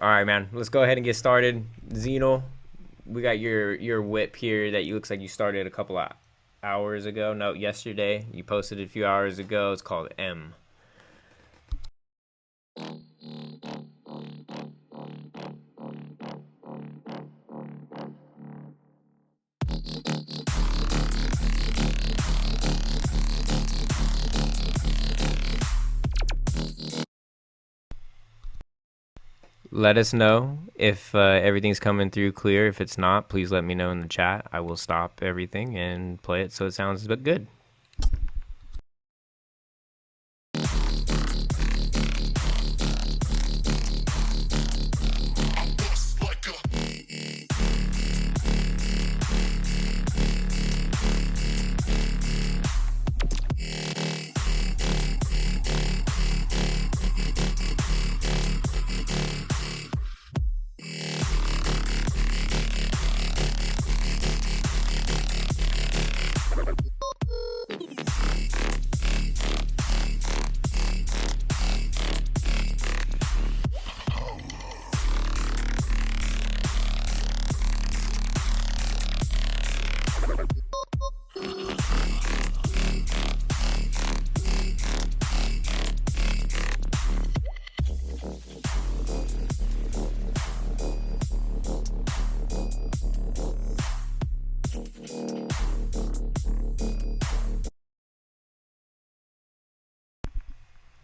All right, man. Let's go ahead and get started. Zeno, we got your whip here that you looks like you started a couple of hours ago. No, yesterday. You posted it a few hours ago. It's called M. Let us know if everything's coming through clear. If it's not, please let me know in the chat. I will stop everything and play it so it sounds good.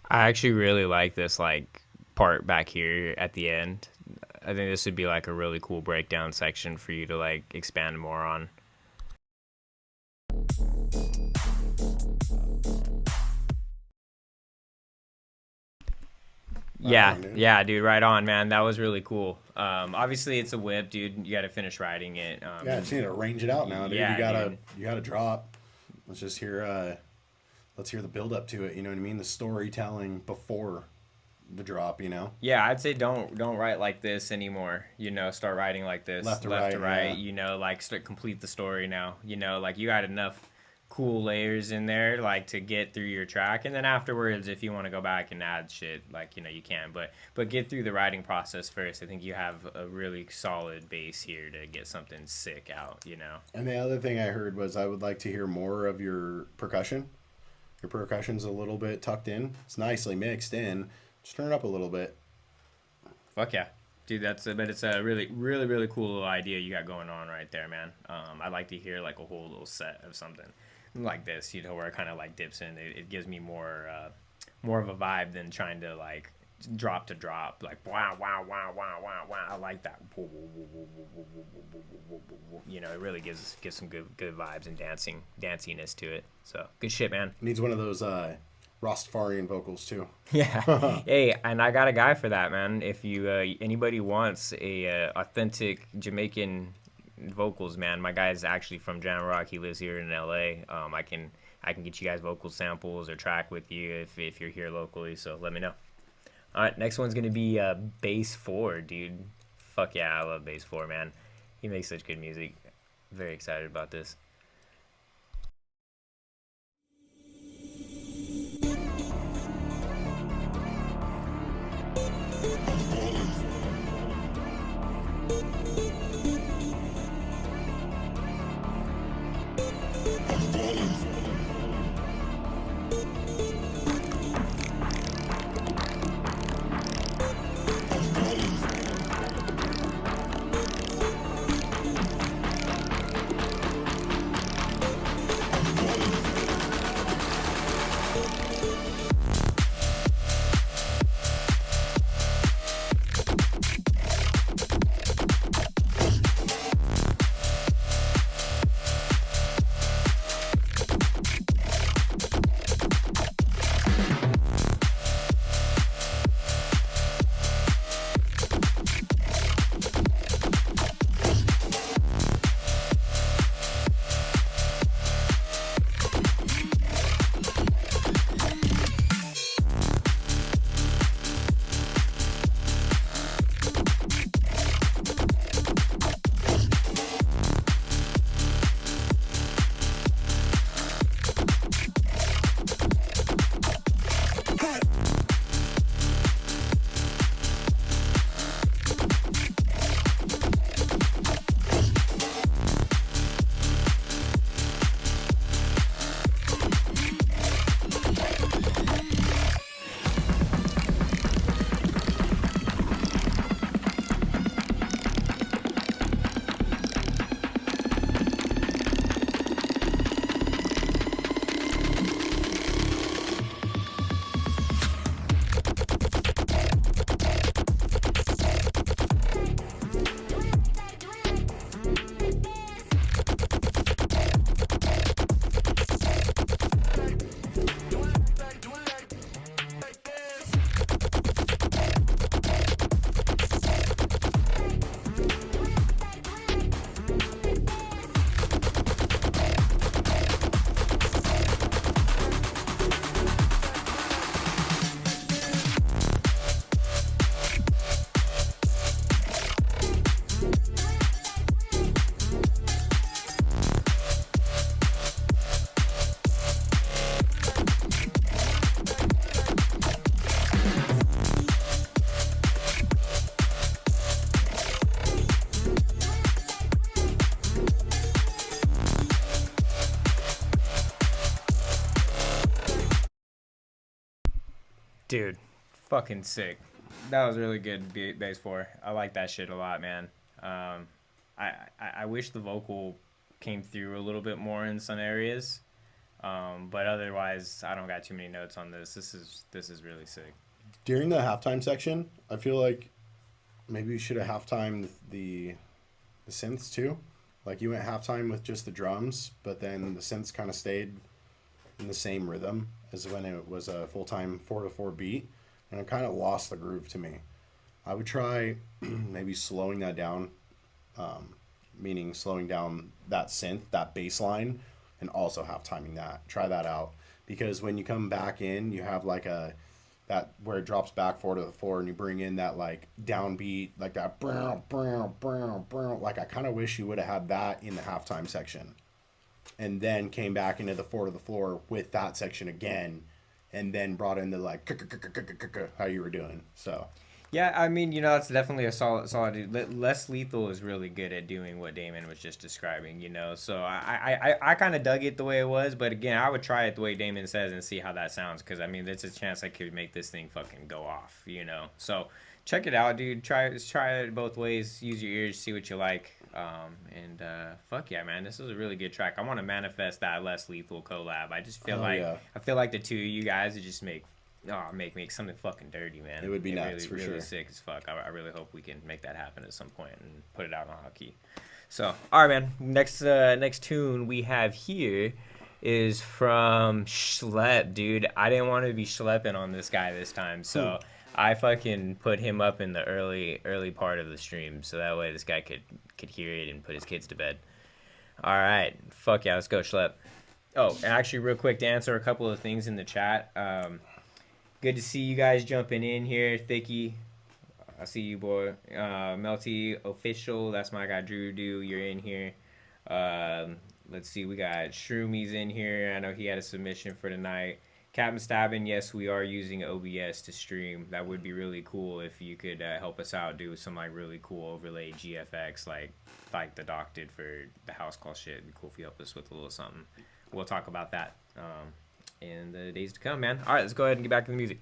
I actually really like this part back here at the end. I think this would be like a really cool breakdown section for you to like expand more on. Yeah, dude, right on, man. That was really cool. Obviously it's a whip, dude. You got to finish writing it. Yeah, just need to arrange it out now, dude. Yeah, you gotta drop. Let's just hear let's hear the build up to it. You know what I mean? The storytelling before the drop. You know? Yeah, I'd say don't write like this anymore. You know, start writing like this, Left to to right. yeah. You know, like start complete the story now. You know, like you got enough cool layers in there like to get through your track, and then afterwards if you want to go back and add shit, like, you know, you can, but get through the writing process first. I think you have a really solid base here to get something sick out, you know. And the other thing I heard was I would like to hear more of your percussion. Your percussion's a little bit tucked in. It's nicely mixed in. Just turn it up a little bit. Fuck yeah, dude. But it's a really cool little idea you got going on right there, man. I'd like to hear like a whole little set of something like this, you know, where it kind of like dips in. It gives me more of a vibe than trying to like drop to drop, like wow. I like that. You know, it really gives some good vibes and danciness to it. So good shit, man. Needs one of those Rastafarian vocals too. Yeah. Hey, and I got a guy for that, man. If you anybody wants a authentic Jamaican vocals, man, my guy's actually from Jamrock. He lives here in LA. I can get you guys vocal samples or track with you if you're here locally. So let me know. All right, next one's gonna be Bass 4, dude. Fuck yeah, I love Bass 4, man. He makes such good music. Very excited about this. Dude, fucking sick. That was really good bass 4. I like that shit a lot, man. I wish the vocal came through a little bit more in some areas. But otherwise, I don't got too many notes on this. This is really sick. During the halftime section, I feel like maybe you should have halftime the synths too. Like you went halftime with just the drums, but then the synths kind of stayed in the same rhythm as when it was a full-time 4/4 beat, and it kind of lost the groove to me. I would try maybe slowing that down, meaning slowing down that synth, that bass line, and also halftiming that. Try that out, because when you come back in, you have like that where it drops back 4/4, and you bring in that like downbeat, like that brown, brown, brown, brown. Like I kind of wish you would have had that in the halftime section, and then came back into the 4/4 with that section again, and then brought in the like how you were doing. So Yeah, I mean, it's definitely a solid dude. Less Lethal is really good at doing what Damon was just describing, So I kind of dug it the way it was, but again, I would try it the way Damon says and see how that sounds, because I mean, there's a chance I could make this thing fucking go off, So check it out, dude. Try it both ways. Use your ears, see what you like. And fuck yeah, man, this is a really good track. I want to manifest that Less Lethal collab. I just feel I feel like the two of you guys would just make something fucking dirty, man. It would be nuts, really, for really sure. Sick as fuck. I really hope we can make that happen at some point and put it out on hotkey. So, all right, man. Next tune we have here is from Schlep, dude. I didn't want to be schlepping on this guy this time, so I fucking put him up in the early part of the stream, so that way this guy could hear it and put his kids to bed. All right, fuck yeah, let's go, Schlep. Oh, and actually, real quick, to answer a couple of things in the chat. Good to see you guys jumping in here. Thicky, I see you, boy. Melty Official, that's my guy Drew Do. You're in here. Let's see, we got Shroomies in here. I know he had a submission for tonight. Captain Stabbin, yes, we are using OBS to stream. That would be really cool if you could help us out, do some like really cool overlay GFX, like the doc did for the house call shit. It'd be cool if you help us with a little something. We'll talk about that in the days to come, man. All right, let's go ahead and get back to the music.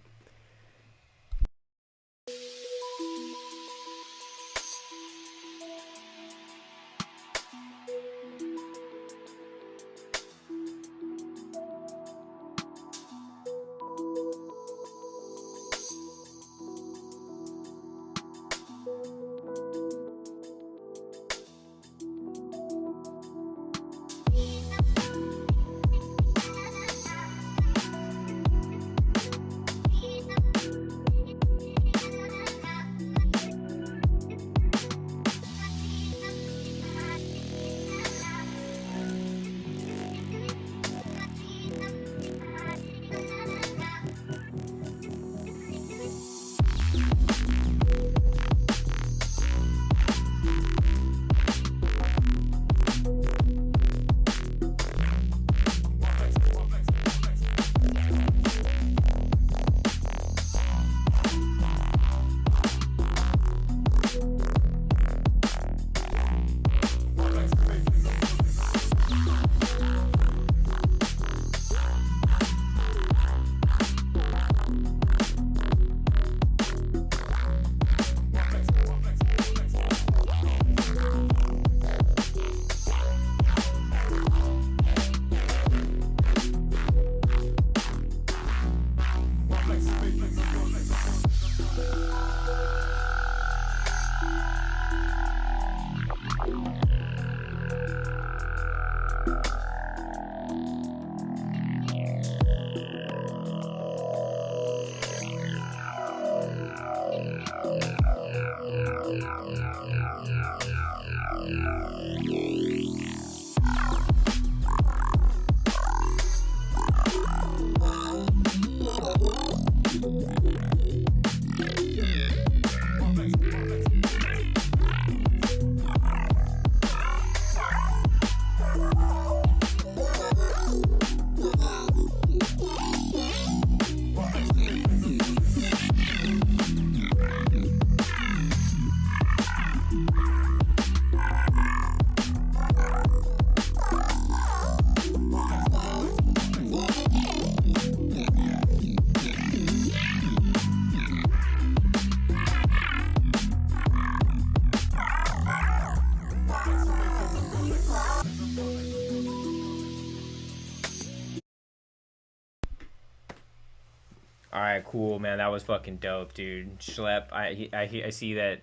right, cool, man. That was fucking dope, dude. Schlep. I see that.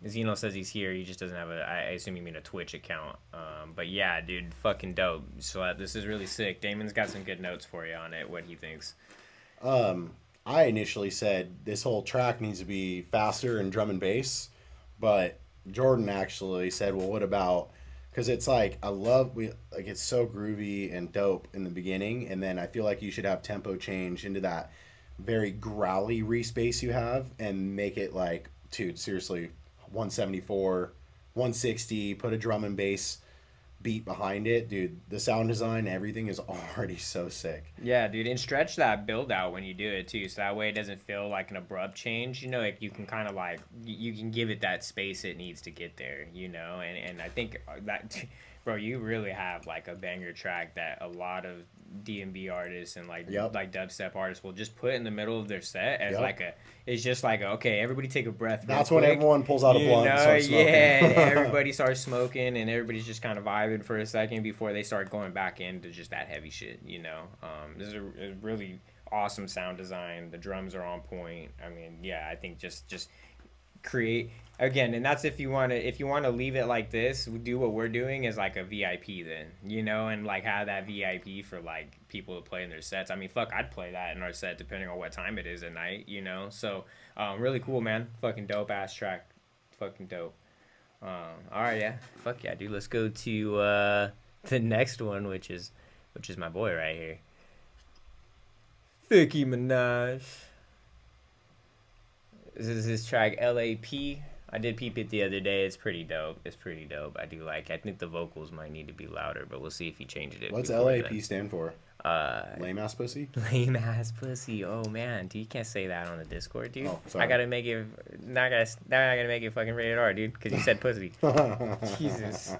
Zeno says he's here. He just doesn't have a. I assume you mean a Twitch account. But yeah, dude, fucking dope. Schlep. This is really sick. Damon's got some good notes for you on it. What he thinks. I initially said this whole track needs to be faster and drum and bass, but Jordan actually said, "Well, what about?" Because it's like it's so groovy and dope in the beginning, and then I feel like you should have tempo change into that very growly respace you have, and make it like, dude, seriously, 174, 160. Put a drum and bass beat behind it, dude. The sound design, everything is already so sick. Yeah, dude, and stretch that build out when you do it too, so that way it doesn't feel like an abrupt change. You know, like you can kind of like you can give it that space it needs to get there. You know, and I think that, bro, you really have like a banger track that a lot of D&B artists and like dubstep artists will just put in the middle of their set as it's just like okay, everybody take a breath. That's when everyone pulls out a blunt and starts smoking. Yeah, everybody starts smoking and everybody's just kind of vibing for a second before they start going back into just that heavy shit. You know, this is a really awesome sound design. The drums are on point. I mean, yeah, I think just create again, and that's if you want to leave it like this, do what we're doing is like a VIP then, you know, and like have that VIP for like people to play in their sets. I mean, fuck, I'd play that in our set depending on what time it is at night, you know. So really cool, man. Fucking dope ass track. Fucking dope. All right, yeah, fuck yeah, dude. Let's go to the next one, which is my boy right here, Nicki Minaj. This is his track LAP. I did peep it the other day. It's pretty dope. I do like. I think the vocals might need to be louder, but we'll see if he changes it. What's LAP stand for? Lame ass pussy. Lame ass pussy. Oh man, dude, you can't say that on the Discord, dude. Oh, sorry. I gotta make it. Not gonna make it fucking rated R, dude, because you said pussy. Jesus.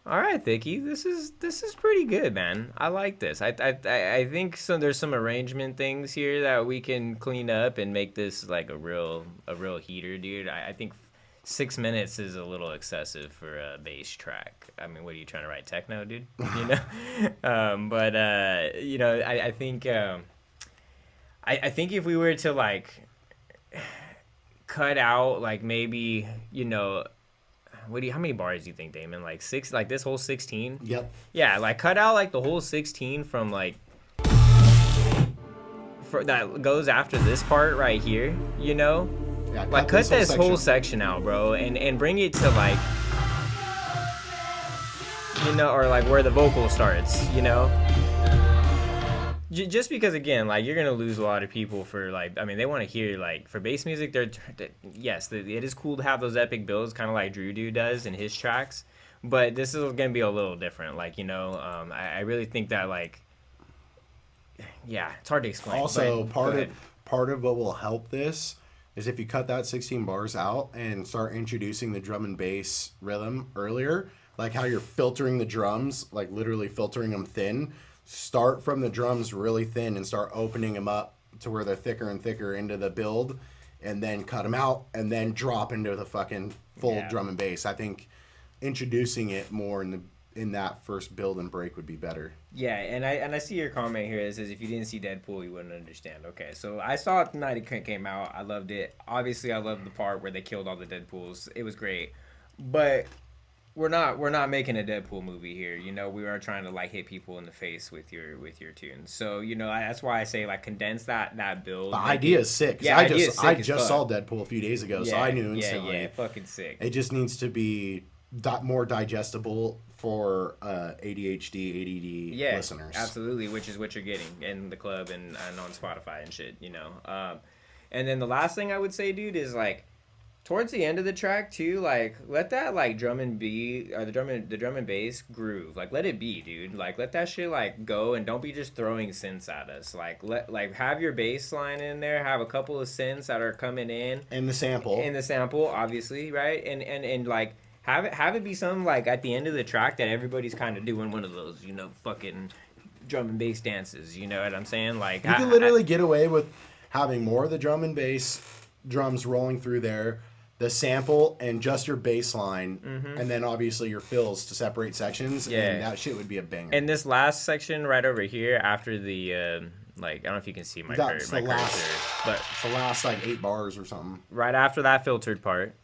All right, Thicky, this is pretty good, man. I like this. I think there's some arrangement things here that we can clean up and make this like a real heater, dude. I think 6 minutes is a little excessive for a bass track. I mean, what are you trying to write techno, dude? You know, but I think I think if we were to like cut out like maybe how many bars do you think, Damon? Like six, like this whole 16? Yep. Yeah, like cut out like the whole 16 from like that goes after this part right here, you know? Yeah, Like cut this whole section out, bro, and bring it to like or like where the vocal starts, you know? Just because again, like you're gonna lose a lot of people for like, I mean, they want to hear like for bass music. Yes, it is cool to have those epic builds, kind of like Drew Dude does in his tracks, but this is gonna be a little different. Like I really think that like, yeah, it's hard to explain. Also, part of what will help this is if you cut that 16 bars out and start introducing the drum and bass rhythm earlier, like how you're filtering the drums, like literally filtering them thin. Start from the drums really thin and start opening them up to where they're thicker and thicker into the build, and then cut them out and then drop into the fucking full drum and bass. I think introducing it more in that first build and break would be better. Yeah, and I see your comment here. It says if you didn't see Deadpool, you wouldn't understand. Okay, so I saw it the night it came out. I loved it. Obviously, I loved the part where they killed all the Deadpools. It was great, but we're not making a Deadpool movie here. We are trying to like hit people in the face with your tunes. So that's why I say like condense that build. The idea is sick. Yeah, I just saw Deadpool a few days ago, so I knew instantly. Yeah, fucking sick. It just needs to be more digestible for ADHD, ADD listeners. Absolutely, which is what you're getting in the club and on Spotify and shit. And then the last thing I would say, dude, is like, towards the end of the track too, like let that like drum and the drum and bass groove, like let it be, dude. Like let that shit like go, and don't be just throwing synths at us. Like have your bass line in there, have a couple of synths that are coming in the sample, obviously, right? And like have it be something like at the end of the track that everybody's kind of doing one of those fucking drum and bass dances. You know what I'm saying? Like you can literally get away with having more of the drum and bass drums rolling through there, the sample, and just your bass line, and then obviously your fills to separate sections, and that shit would be a banger. And this last section right over here after the like, I don't know if you can see my cursor, but it's the last like 8 bars or something. Right after that filtered part,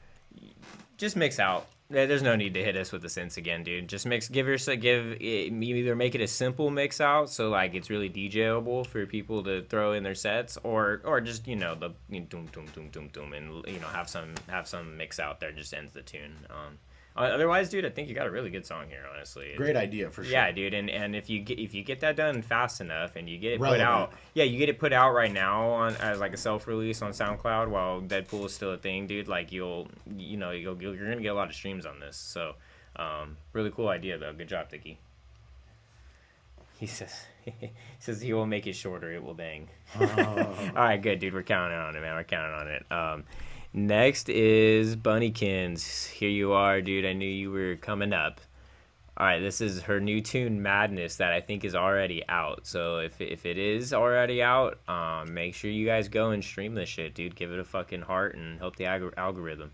just mix out. There's no need to hit us with the synths again, dude. Just either make it a simple mix out, so like it's really DJable for people to throw in their sets, or just the doom doom doom doom doom, and have some mix out there just ends the tune. Otherwise, dude, I think you got a really good song here, honestly. Great idea for sure. Yeah, dude, and if you get that done fast enough and you get it put out, you get it put out right now as like a self-release on SoundCloud while Deadpool is still a thing, dude. Like you're gonna get a lot of streams on this. So, really cool idea though. Good job, Dicky. He says he will make it shorter. It will bang. All right, good, dude. We're counting on it, man. We're counting on it. Next is Bunnykins. Here you are, dude. I knew you were coming up. All right, this is her new tune, Madness, that I think is already out. So if it is already out, make sure you guys go and stream this shit, dude. Give it a fucking heart and help the algorithm.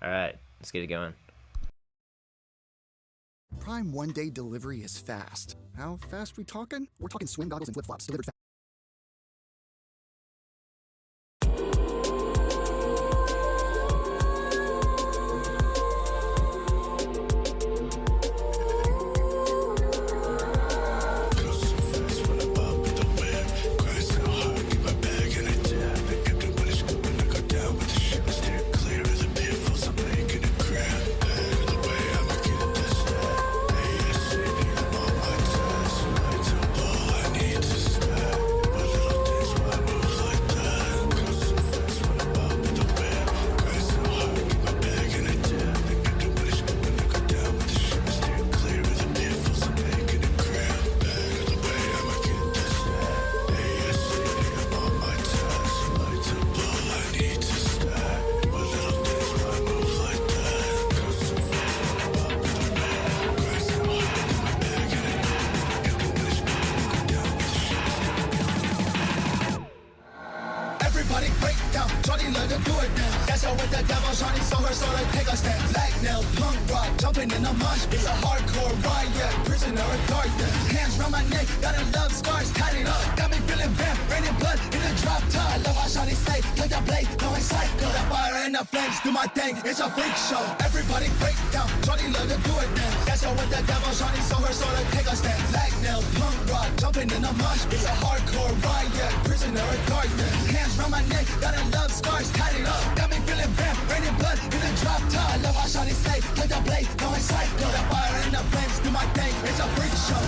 All right, let's get it going. Prime one-day delivery is fast. How fast we talking? We're talking swim goggles and flip-flops delivered fast. Everybody break down, Johnny let her do it now. That's how with the devil, Johnny saw her so they take a stand. Black nail, punk rock, jumping in the mosh. It's a hardcore riot, prisoner of darkness. Hands round my neck, got a love scars tied it up. Got me feeling vamp, raining blood in the drop top. Love how Johnny say, like that blade, going psycho. The fire and the flames, do my thing, it's a freak show. Everybody break down, Johnny let her do it now. That's how with the devil, Johnny saw her so they take a stand. Black nail, punk rock, jumping in the mosh. It's a hardcore riot, prisoner of darkness. Hands round my neck, got a love scars tied it up. Got me feeling vamp, raining blood in the drop top. Love how Shawty say, like the blade, going psycho. The fire and the flames, do my thing, it's a freak show.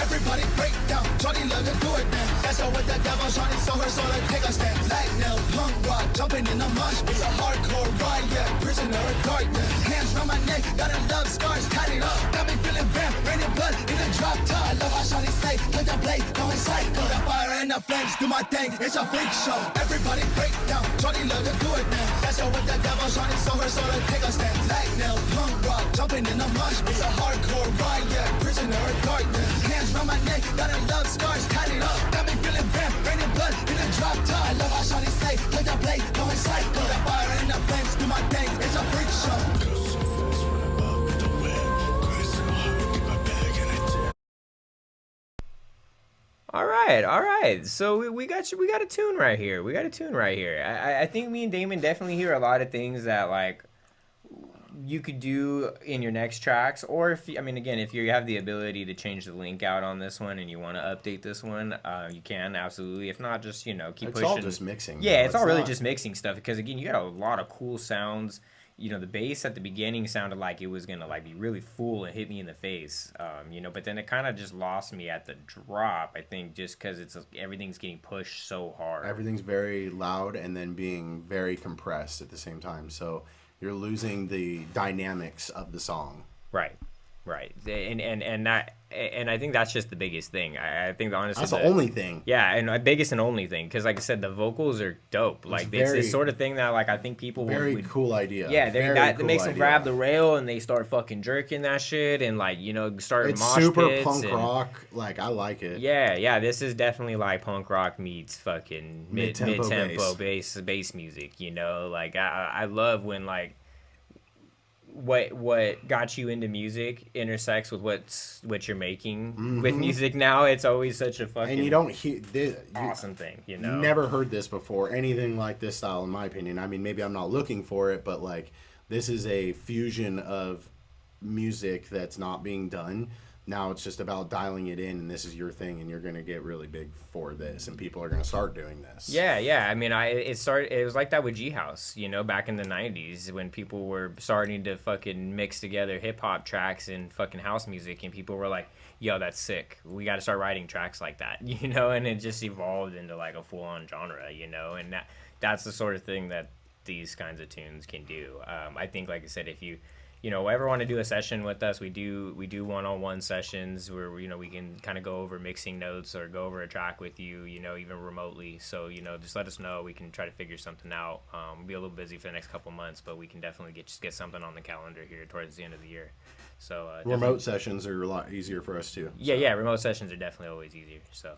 Everybody break down, Johnny let her do it now. That's how with the devil, Johnny saw her so they take a stand. Black nail, punk rock, jumping in the mosh. It's a hardcore riot, prisoner of darkness. Hands round my neck, got a love scars tied it up. Got me feeling vamp, raining blood in the drop top. Love how Johnny say, like the blade, going psycho. The fire and the flames, do my thing, it's a freak show. Everybody break down, Johnny let her do it now. That's how with the devil, Johnny saw her so they take a stand. Black nail, punk rock, jumping in the mosh. It's a hardcore riot, prisoner of darkness. Hands round my neck, got a love scars tied it up. Got me feeling vamp, raining blood in the drop top. Love how Shawty say, like the blade, going psycho. The fire and the flames, do my thing, it's a freak show. All right. So we got you. We got a tune right here. I think me and Damon definitely hear a lot of things that like you could do in your next tracks, or if I mean, again, if you have the ability to change the link out on this one and you want to update this one, you can absolutely. If not, just keep It's pushing. all just mixing. Yeah, though. it's all really not- just mixing stuff because again, you got a lot of cool sounds. The bass at the beginning sounded like it was gonna like be really full and hit me in the face. But then it kind of just lost me at the drop. I think just because everything's getting pushed so hard. Everything's very loud and then being very compressed at the same time. So you're losing the dynamics of the song. Right. And I think that's just the biggest thing. I think honestly That's the only thing. Yeah, and my biggest and only thing, because like I said, the vocals are dope. Like it's this sort of thing that like I think people Very cool idea. Yeah, that cool makes them idea. grab the rail and they start fucking jerking that shit and like start It's mosh super pits punk and, rock. Like I like it. Yeah. This is definitely like punk rock meets fucking mid-tempo Mid-tempo bass music. Like I love when like what got you into music intersects with what you're making with music now. It's always such a fucking And you don't hear this, awesome thing, you know. Never heard this before. Anything like this style, in my opinion. I mean, maybe I'm not looking for it, but like this is a fusion of music that's not being done. Now it's just about dialing it in, and this is your thing, and you're gonna get really big for this, and people are gonna start doing this. Yeah. I mean, it was like that with G House, you know, back in the '90s when people were starting to fucking mix together hip hop tracks and fucking house music, and people were like, "Yo, that's sick. We got to start writing tracks like that," you know. And it just evolved into like a full-on genre, you know. And that's the sort of thing that these kinds of tunes can do. I think, like I said, if you ever want to do a session with us, we do one-on-one sessions where, you know, we can kind of go over mixing notes or go over a track with you, you know, even remotely. So, you know, just let us know. We can try to figure something out. We'll be a little busy for the next couple months, but we can definitely get something on the calendar here towards the end of the year. So remote sessions are a lot easier for us too. Yeah, remote sessions are definitely always easier. So.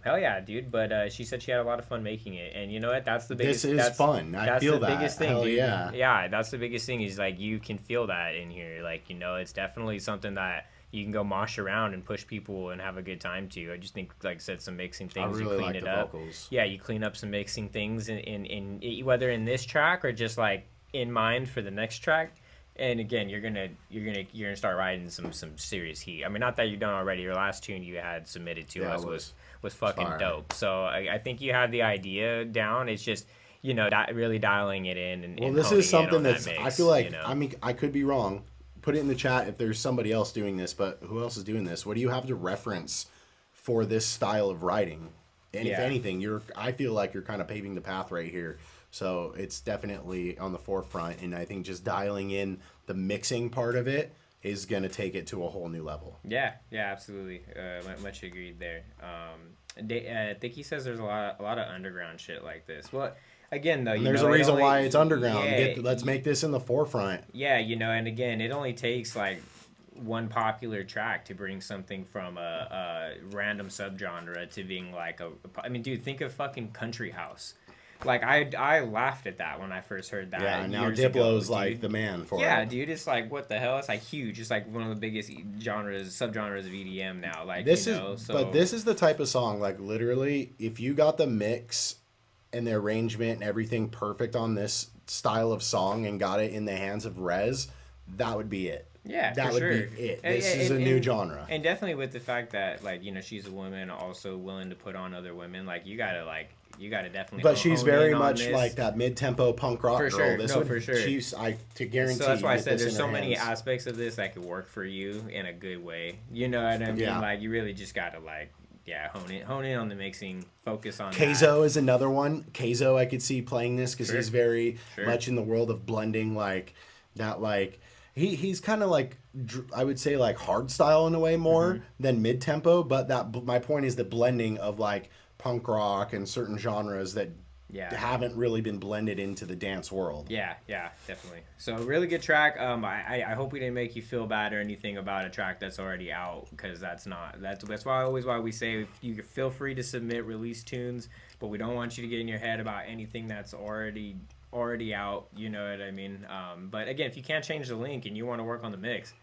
Hell yeah, dude! But she said she had a lot of fun making it, and you know what? That's the biggest. This is fun. I feel the that. biggest thing, Hell dude. yeah. Yeah, that's the biggest thing. Is like you can feel that in here. Like, you know, it's definitely something that you can go mosh around and push people and have a good time to. I just think, like I said, some mixing things. I really you clean like it the up. vocals. Yeah, you clean up some mixing things in whether in this track or just like in mind for the next track. And again, you're gonna start riding some serious heat. I mean, not that you don't already. Your last tune you had submitted to us was fucking dope. So I think you have the idea down. It's just, you know, really dialing it in. And this is something that's. mix, I feel like, you know? I mean, I could be wrong. Put it in the chat if there's somebody else doing this. But who else is doing this? What do you have to reference for this style of writing? And if anything, I feel like you're kind of paving the path right here. So it's definitely on the forefront, and I think just dialing in the mixing part of it is going to take it to a whole new level. Yeah, absolutely. Much agreed there. I think he says there's a lot of underground shit like this. Well, again, though, there's a reason why it's underground. Let's make this in the forefront. Yeah, you know, and again, it only takes like one popular track to bring something from a random subgenre to being like I mean, dude, think of fucking country house. Like, I laughed at that when I first heard that. Yeah, now Diplo's like the man for it. Yeah, dude, it's like, what the hell? It's like huge. It's like one of the biggest subgenres of EDM now. Like, this but this is the type of song, like, literally, if you got the mix and the arrangement and everything perfect on this style of song and got it in the hands of Rez, that would be it. Yeah, that would be it. This is a new genre. And definitely with the fact that, like, you know, she's a woman also willing to put on other women. Like, you gotta definitely. But she's very much like that mid-tempo punk rock girl. Sure. For sure. To guarantee. So that's why I said there's so many aspects of this that could work for you in a good way. You know what I mean? Yeah. Like, you really just gotta hone in on the mixing, focus on Keizo is another one. Keizo, I could see playing this because he's very Sure. much in the world of blending, like that, like. He's kind of like, I would say, like hard style in a way more than mid tempo, but my point is the blending of like punk rock and certain genres that haven't really been blended into the dance world. Yeah, definitely. So really good track. I hope we didn't make you feel bad or anything about a track that's already out, because that's why we say you feel free to submit release tunes, but we don't want you to get in your head about anything that's already out, you know what I mean? But again, if you can't change the link and you want to work on the mix,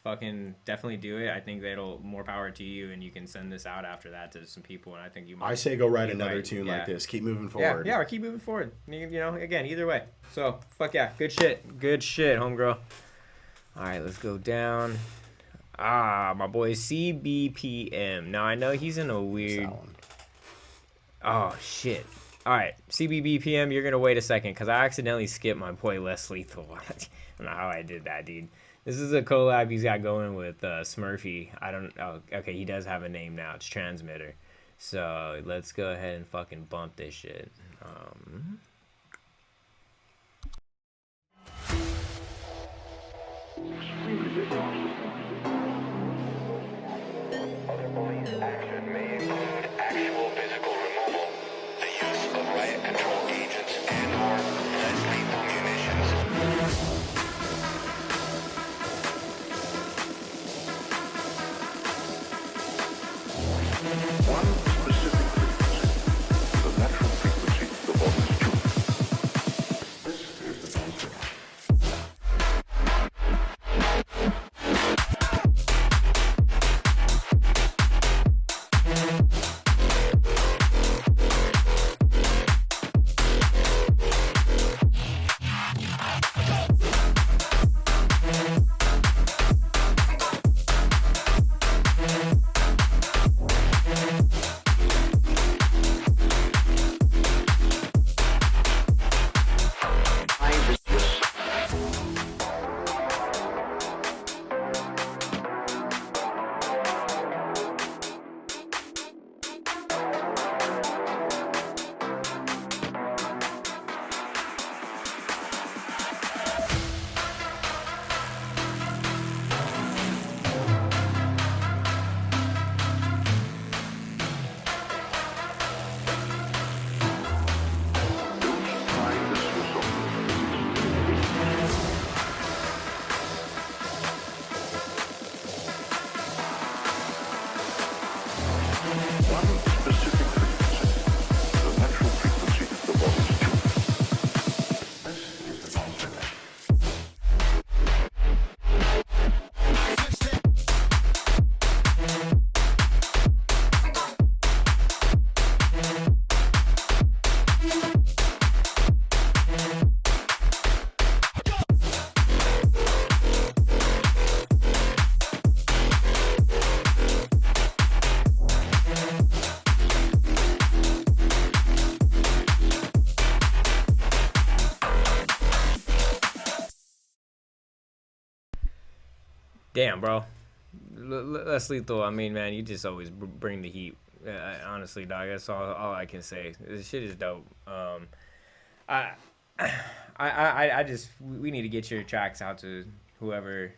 fucking definitely do it. I think that'll more power to you, and you can send this out after that to some people, and I think you might. I say go write another tune like this. Keep moving forward. Yeah, or keep moving forward. You know, again, either way. So, fuck yeah. Good shit, homegirl. All right, let's go down. My boy CBPM. Now, I know he's in a weird... Oh, shit. All right, CBBPM, you're going to wait a second because I accidentally skipped my boy Less Lethal. I don't know how I did that, dude. This is a collab he's got going with Smurfy. Okay, he does have a name now. It's Transmitter. So let's go ahead and fucking bump this shit. Other police action may include actual physical removal, the use of riot control agents and/or less lethal munitions. One specific frequency, the natural frequency the bodies choose. Damn, bro. Less lethal. I mean, man, you just always bring the heat. Honestly, dog. That's all I can say. This shit is dope. I, I just we need to get your tracks out to whoever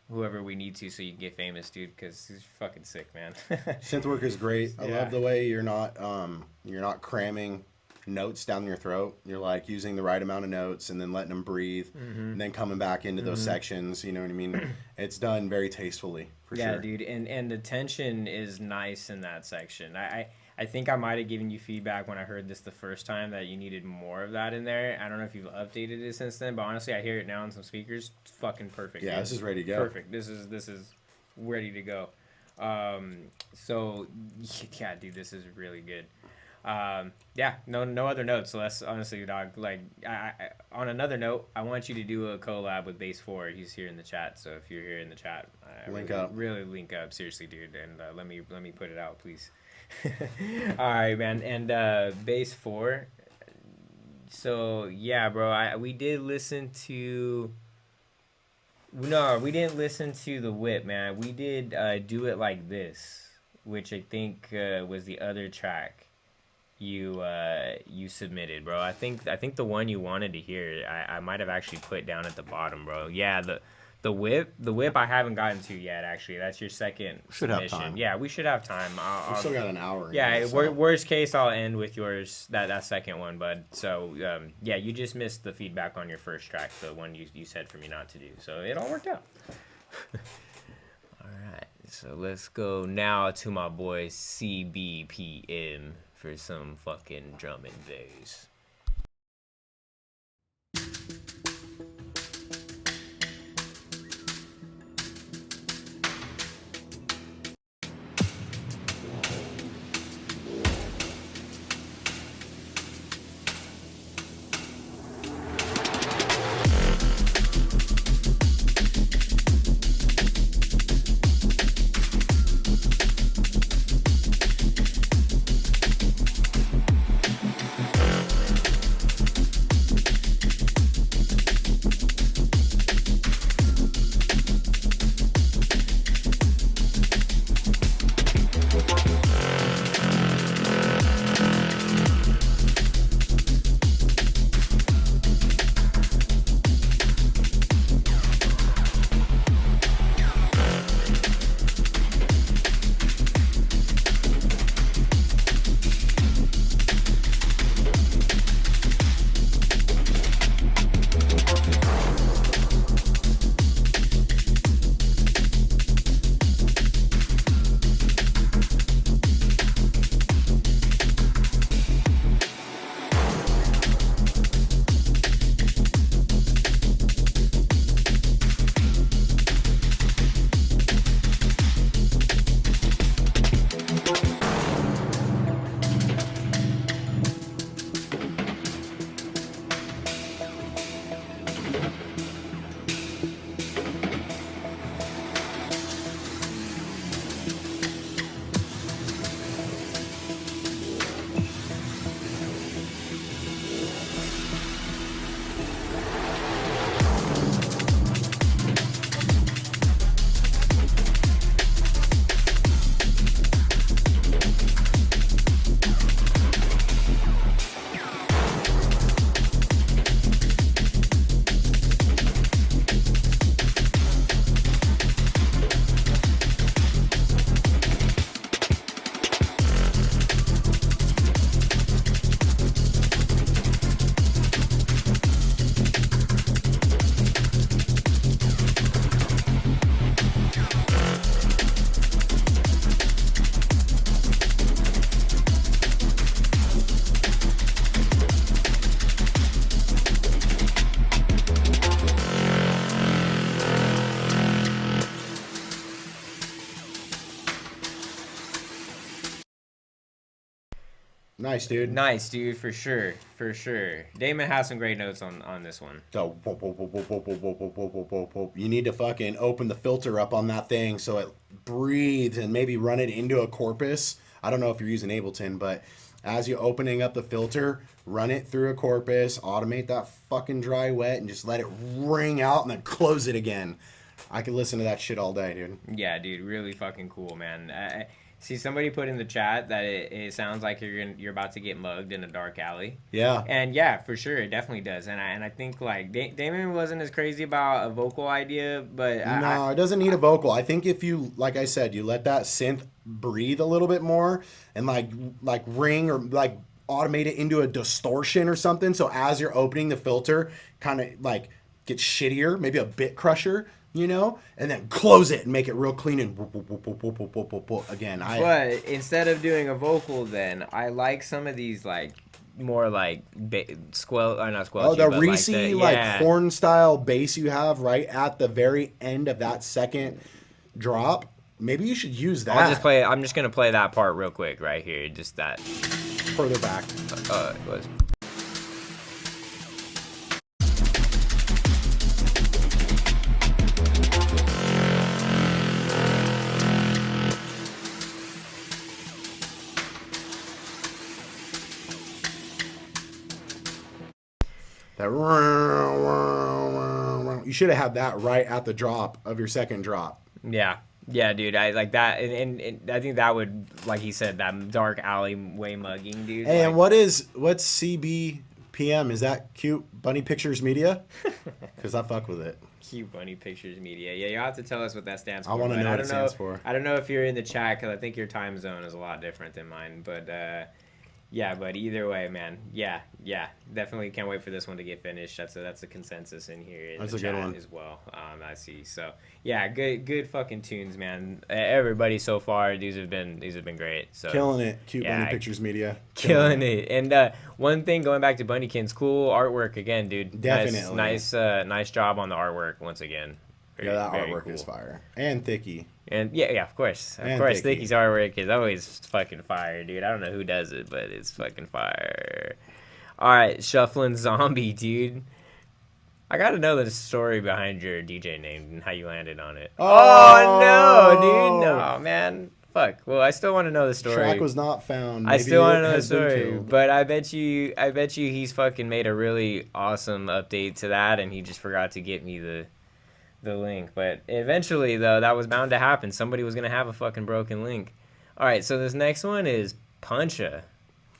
we need to so you can get famous, dude. Because he's fucking sick, man. Synth work is great. I Yeah. love the way you're not cramming notes down your throat. You're like using the right amount of notes and then letting them breathe, and then coming back into those sections. You know what I mean? It's done very tastefully, for Yeah, sure. dude, and the tension is nice in that section. I think I might have given you feedback when I heard this the first time that you needed more of that in there. I don't know if you've updated it since then, but honestly, I hear it now on some speakers. It's fucking perfect. Yeah, dude. this is ready to go. Perfect. This is ready to go. So yeah, dude, this is really good. Yeah, no other notes. So that's honestly, dog. Like, on another note, I want you to do a collab with Base 4. He's here in the chat. So if you're here in the chat, Link really, up. Really link up, seriously, dude. And let me put it out, please. All right, man. And Base 4. So yeah, bro. We did listen to. No, we didn't listen to the whip, man. We did Do It Like This, which I think was the other track you submitted, bro. I think the one you wanted to hear, I might have actually put down at the bottom, bro. Yeah, the whip I haven't gotten to yet. Actually, that's your second Should have submission. time. Yeah, we should have time. We still got an hour. Yeah, in this, so. worst case, I'll end with yours, that second one, bud. So, yeah, you just missed the feedback on your first track, the one you said for me not to do. So it all worked out. All right, so let's go now to my boy CBPM for some fucking drum and bass. Nice, dude. Nice, dude, for sure. Damon has some great notes on this one. So, whoop, whoop, whoop, whoop, whoop, whoop, whoop, whoop, whoop, whoop, whoop, whoop. You need to fucking open the filter up on that thing so it breathes and maybe run it into a corpus. I don't know if you're using Ableton, but as you're opening up the filter, run it through a corpus, automate that fucking dry wet, and just let it ring out and then close it again. I could listen to that shit all day, dude. Yeah, dude, really fucking cool, man. See, somebody put in the chat that it sounds like you're about to get mugged in a dark alley. Yeah. And yeah, for sure, it definitely does. And I think like Damon wasn't as crazy about a vocal idea, but No, it doesn't need a vocal. I think if you, like I said, you let that synth breathe a little bit more and like ring or like automate it into a distortion or something. So as you're opening the filter, kind of like gets shittier, maybe a bit crusher, you know, and then close it and make it real clean and again. But instead of doing a vocal, then I like some of these like more like not squelchy. Oh, the but Reese like horn style bass you have right at the very end of that second drop. Maybe you should use that. I'll just play. I'm just gonna play that part real quick right here. Just that. Further back. It was. That you should have had that right at the drop of your second drop. Yeah, dude. I like that, and I think that would, like he said, that dark alleyway mugging, dude. Hey, like, and what's CBPM? Is that Cute Bunny Pictures Media? Because I fuck with it. Cute Bunny Pictures Media. Yeah, you'll have to tell us what that stands for. I want to know what it stands for. I don't know if you're in the chat because I think your time zone is a lot different than mine, but. Yeah, but either way, man. Yeah, definitely can't wait for this one to get finished. That's a consensus in here in the chat as well. I see. So yeah, good fucking tunes, man. Everybody so far, these have been great. So killing it, Cute Bunny Pictures Media, killing it. And one thing, going back to Bunnykins, cool artwork again, dude. Definitely nice job on the artwork once again. That artwork cool. Is fire. And Thicky. And yeah, of course. Thicky's artwork is always fucking fire, dude. I don't know who does it, but it's fucking fire. All right, Shuffling Zombie, dude. I gotta know the story behind your DJ name and how you landed on it. Oh no, dude, no, man. Fuck. Well, I still want to know the story. Track was not found. Maybe I still want to know the story, but I bet you he's fucking made a really awesome update to that, and he just forgot to get me the link. But eventually, though, that was bound to happen. Somebody was gonna have a fucking broken link. All right, so this next one is Puncha.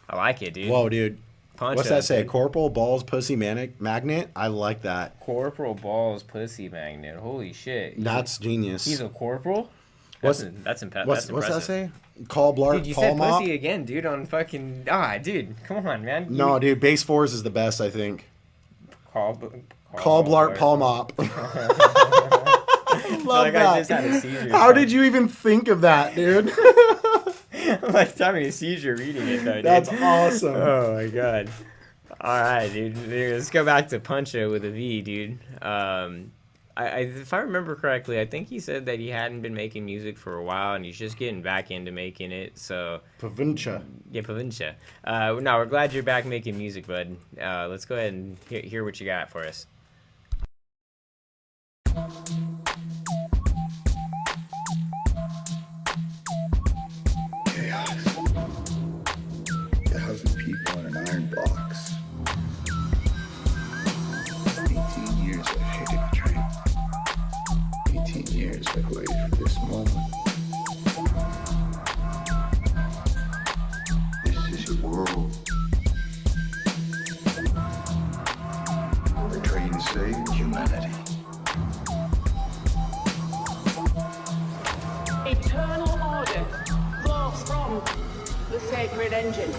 I like it, dude. Whoa, dude. Puncha. What's that say? Corporal Balls Pussy Magnet? I like that. Corporal Balls Pussy Magnet. Holy shit. That's genius. He's a corporal? That's impressive. What's that say? Call Blart, dude, you Paul said Mop? pussy again, dude, on fucking... dude, come on, man. No, dude, base 4s is the best, I think. Call Blart, Paul Mop. Love like that. I just had a seizure. How did you even think of that, dude? I'm like having a seizure reading it, though, dude. That's awesome. Oh, my God. All right, dude. Let's go back to Puncha with a V, dude. If I remember correctly, I think he said that he hadn't been making music for a while, and he's just getting back into making it. So Provincia. Yeah, Provincia. No, we're glad you're back making music, bud. Let's go ahead and hear what you got for us. Chaos. 1,000 people in an iron box. 18 years I've hated the train. 18 years I've waited for this moment. This is your world. The train saved humanity. Eternal order flows from the sacred engine.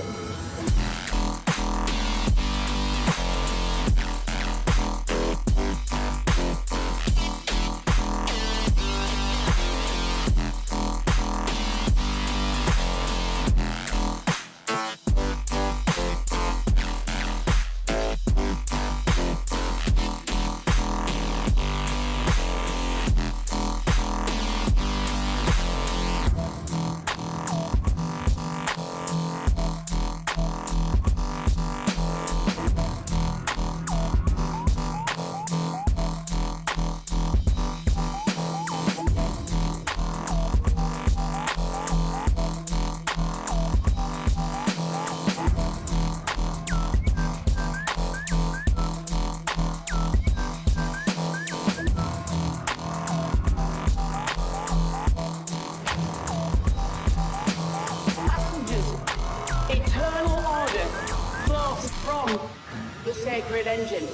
hybrid engine.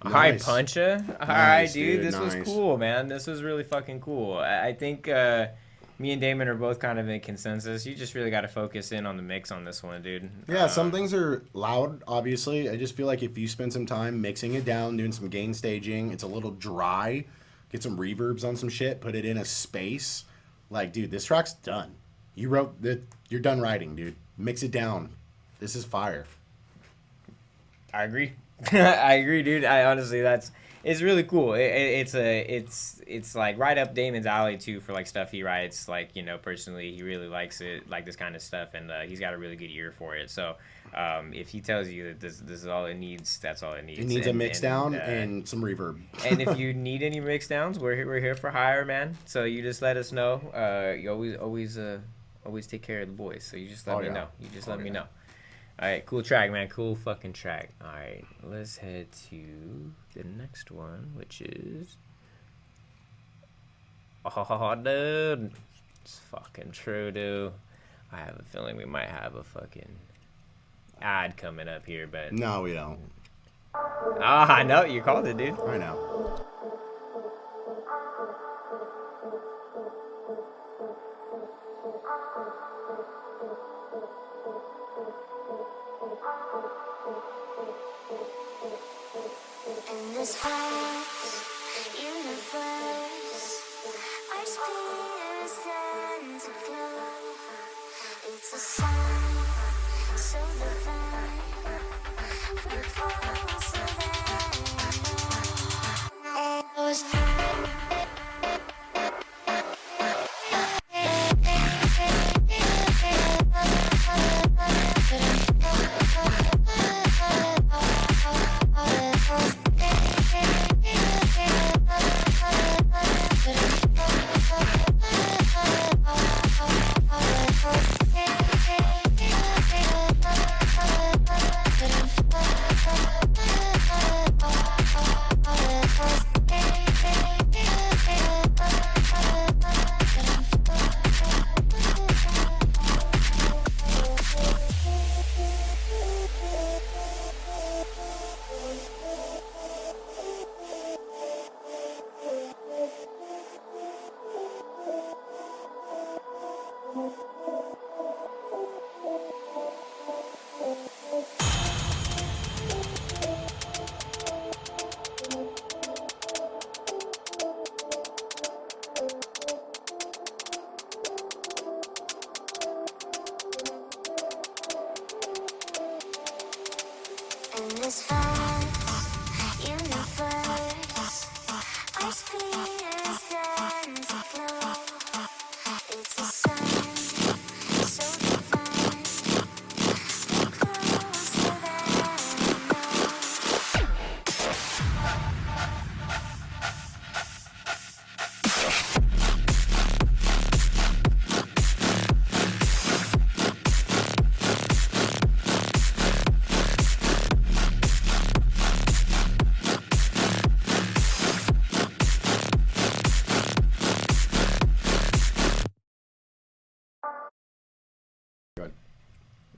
Hi, Nice. Puncha. All Nice, right, dude. dude, This was nice. cool, man. This was really fucking cool. I think me and Damon are both kind of in consensus. You just really got to focus in on the mix on this one, dude. Yeah, some things are loud, obviously. I just feel like if you spend some time mixing it down, doing some gain staging, it's a little dry. Get some reverbs on some shit, put it in a space. Like, dude, this track's done. You wrote that. You're done writing, dude. Mix it down. This is fire. I agree. I agree, dude. I honestly, it's really cool. It's like right up Damon's alley too for like stuff he writes. Like, you know, personally, he really likes it, like this kind of stuff, and he's got a really good ear for it. So, if he tells you that this is all it needs, that's all it needs. It needs a mix down and some reverb. And if you need any mix downs, we're here for hire, man. So you just let us know. You always take care of the boys. So you just let me know. You just let me know. All right, cool track, man. Cool fucking track. All right, let's head to the next one, which is... Oh, dude. It's fucking true, dude. I have a feeling we might have a fucking ad coming up here, but... No, we don't. Ah, I know. You called it, dude. I know. In this vast universe, our spears stand to glow. It's a sign so divine. We're closer than I know. In this vast universe, our spears stand to glow. It's a sign so divine. We're closer than I know.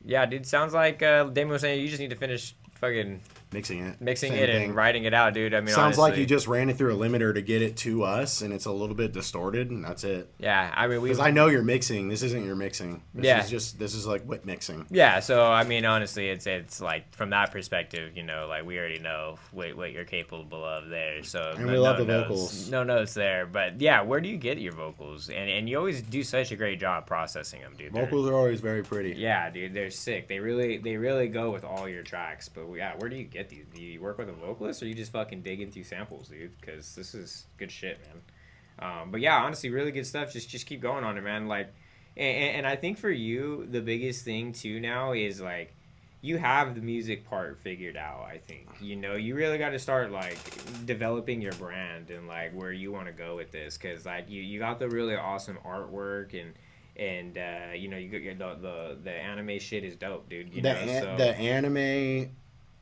Yeah, dude. Sounds like Damon was saying you just need to finish fucking Mixing it. mixing Same it thing. and writing it out, dude. I mean, Sounds like honestly. you just ran it through a limiter to get it to us, and it's a little bit distorted, and that's it. Yeah, I mean, we. Because I know you're mixing. This isn't your mixing. Yeah. This is like whip mixing. Yeah, so I mean, honestly, it's like from that perspective, you know, like we already know what you're capable of there. So And we love the notes, vocals. no notes there, but yeah, where do you get your vocals? And you always do such a great job processing them, dude. Vocals are always very pretty. Yeah, dude, they're sick. They really go with all your tracks. But yeah, where do you get these? Do you work with a vocalist, or you just fucking dig into samples, dude? Because this is good shit, man. But yeah, honestly, really good stuff. Just keep going on it, man. Like, And I think for you, the biggest thing too now is like you have the music part figured out. I think you really got to start like developing your brand and like where you want to go with this, because like you got the really awesome artwork and you got the anime shit is dope, dude. The anime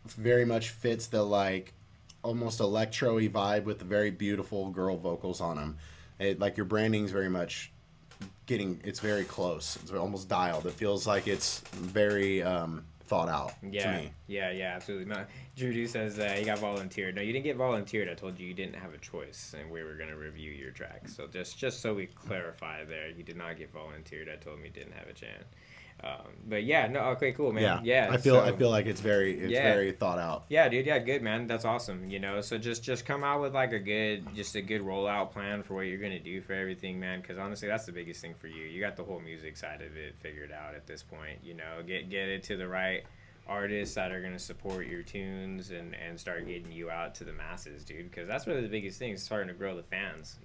very much fits the like almost electro-y vibe with the very beautiful girl vocals on them. Like your branding's very much it's very close. It's almost dialed. It feels like it's very thought out to me. Yeah, absolutely. Drew says he got volunteered. No, you didn't get volunteered. I told you didn't have a choice, and we were going to review your track. So just so we clarify there, you did not get volunteered. I told him you didn't have a chance. But yeah, no, okay, cool, man. Yeah, I feel like it's very thought out. Yeah, dude, yeah, good, man. That's awesome. So just come out with like a good rollout plan for what you're gonna do for everything, man. Because honestly, that's the biggest thing for you. You got the whole music side of it figured out at this point. Get it to the right artists that are gonna support your tunes and start getting you out to the masses, dude. Because that's really the biggest thing, is starting to grow the fans.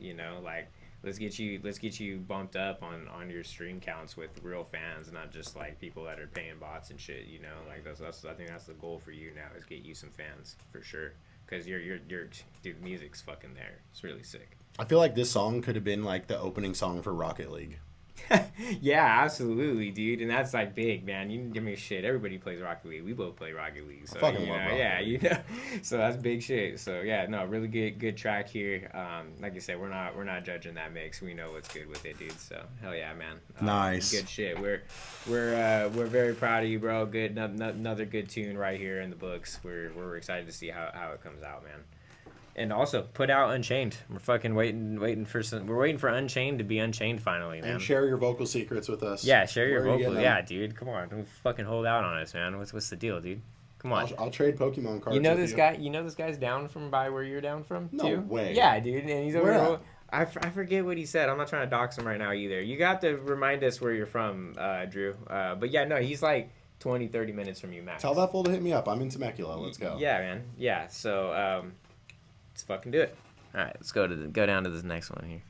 Like. Let's get you bumped up on your stream counts with real fans, not just like people that are paying bots and shit. Like that's I think that's the goal for you now, is get you some fans for sure. Because your dude, music's fucking there. It's really sick. I feel like this song could have been like the opening song for Rocket League. Yeah, absolutely, dude, and that's like big, man. You can give me shit. Everybody plays Rocket League. We both play Rocket League, so I fucking love Rocket League. So that's big shit. So yeah, no, really good track here. Like I said, we're not judging that mix. We know what's good with it, dude. So hell yeah, man. Nice, good shit. We're very proud of you, bro. Good, another good tune right here in the books. We're excited to see how it comes out, man. And also put out Unchained. We're fucking waiting for Unchained to be Unchained finally, man. And share your vocal secrets with us. Yeah, share your vocals. Yeah, dude. Come on, don't fucking hold out on us, man. What's the deal, dude? Come on. I'll trade Pokemon cards. Guy. This guy's down from by where you're down from. No too? way. Yeah, dude. And he's over Where there. I forget what he said. I'm not trying to dox him right now either. You got to remind us where you're from, Drew. But yeah, no, he's like 20, 30 minutes from you, max. Tell that fool to hit me up. I'm in Temecula. Let's go. Yeah, man. Yeah. So. Let's fucking do it. All right, let's go down to this next one here.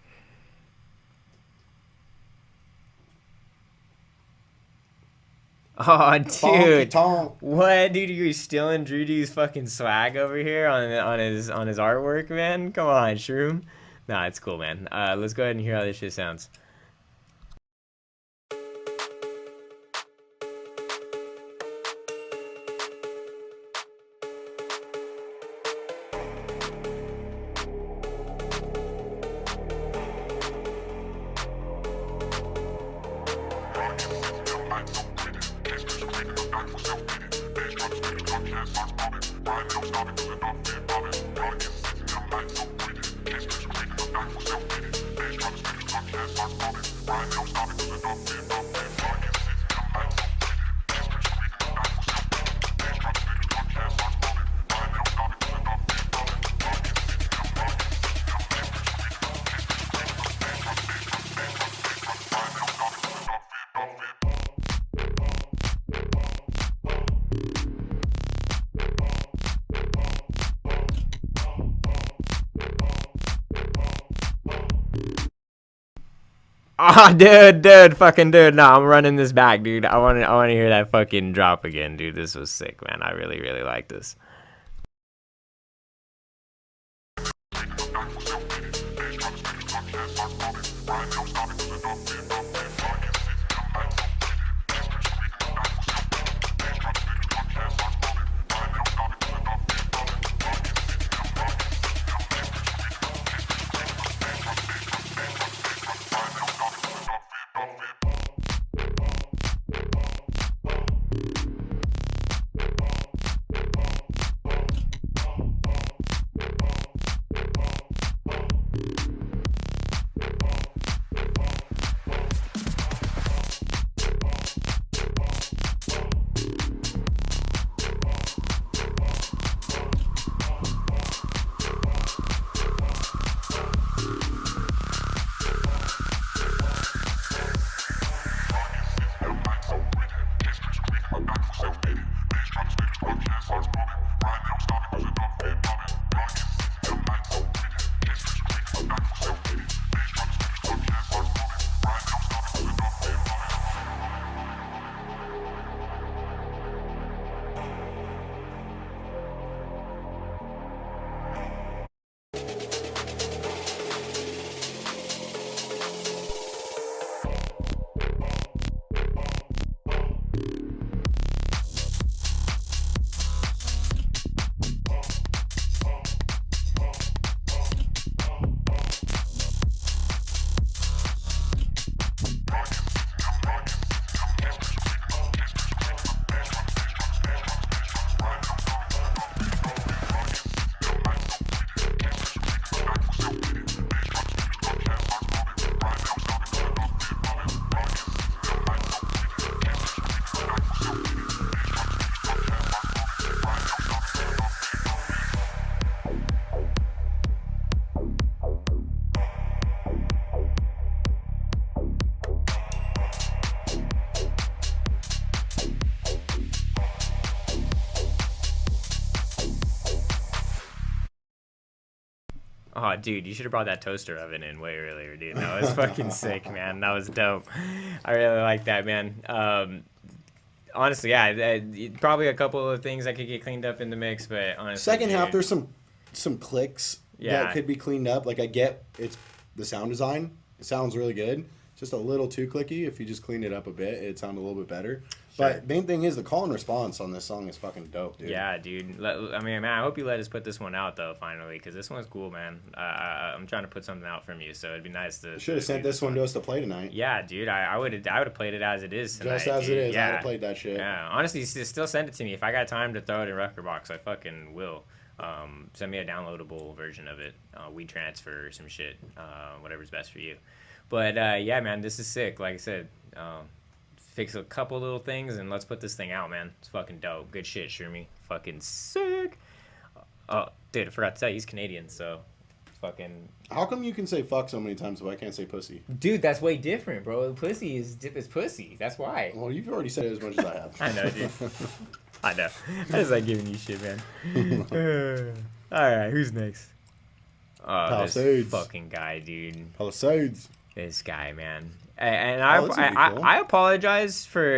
Oh, dude, what, dude? Are you stealing Drew D's fucking swag over here on his artwork, man? Come on, Shroom. Nah, it's cool, man. Let's go ahead and hear how this shit sounds. Oh, dude, fucking dude. No, I'm running this back, dude. I want to hear that fucking drop again, dude. This was sick, man. I really, really like this. Oh, dude, you should have brought that toaster oven in way earlier, dude. That was fucking sick, man. That was dope. I really like that, man. Honestly, yeah, probably a couple of things that could get cleaned up in the mix, but honestly, Second half, dude, there's some clicks that could be cleaned up. Like I get it's the sound design. It sounds really good. Just a little too clicky. If you just cleaned it up a bit, it'd sound a little bit better. Sure. But main thing is the call and response on this song is fucking dope, dude. Yeah, dude. I mean, man, I hope you let us put this one out though, finally, because this one's cool, man. I'm trying to put something out from you, so it'd be nice to. Should have sent this one to us to play tonight. Yeah, dude. I would have played it as it is tonight. Just as dude. it is. Yeah. I would have played that shit. Yeah, honestly, still send it to me. If I got time to throw it in Recordbox, I fucking will. Send me a downloadable version of it. We transfer some shit, whatever's best for you. But yeah, man, this is sick. Like I said, fix a couple little things and let's put this thing out, man. It's fucking dope. Good shit, Shermie. Fucking sick. Oh, dude, I forgot to tell you, he's Canadian, so fucking. How come you can say fuck so many times, but I can't say pussy? Dude, that's way different, bro. Pussy is pussy. That's why. Well, you've already said it as much as I have. I know, dude. I know. I just like giving you shit, man. All right, who's next? Oh, Palisades. this fucking guy, dude. Palisades. This guy, man. And Oh, this would be cool. I apologize for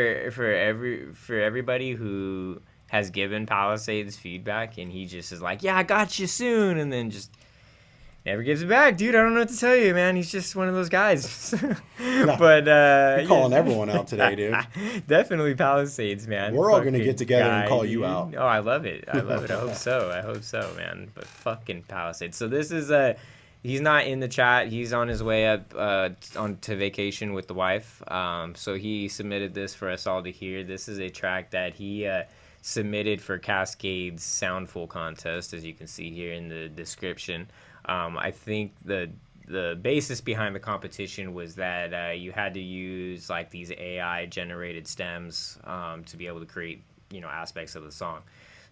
everybody who has given Palisades feedback and he just is like, yeah, I got you soon, and then just never gives it back, dude. I don't know what to tell you, man. He's just one of those guys. But You're calling everyone out today, dude. Definitely Palisades, man. We're all gonna Fucking get together and call dude. you out. Oh, I love it. I love it. I hope so. I hope so, man. But fucking Palisades. So this is he's not in the chat. He's on his way up to vacation with the wife. So he submitted this for us all to hear. This is a track that he submitted for Cascade's Soundful contest, as you can see here in the description. I think the basis behind the competition was that you had to use like these AI generated stems to be able to create aspects of the song.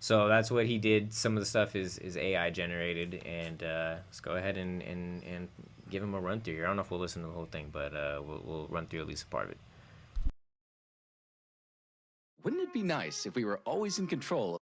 So that's what he did. Some of the stuff is AI generated, and let's go ahead and give him a run through here. I don't know if we'll listen to the whole thing, but we'll run through at least a part of it. Wouldn't it be nice if we were always in control?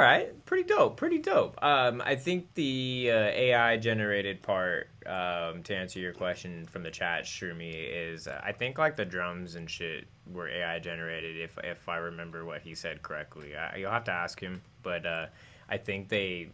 right, pretty dope, pretty dope. I think the AI generated part, to answer your question from the chat, Shroomy, is I think like the drums and shit were AI generated. If I remember what he said correctly, you'll have to ask him. But I think they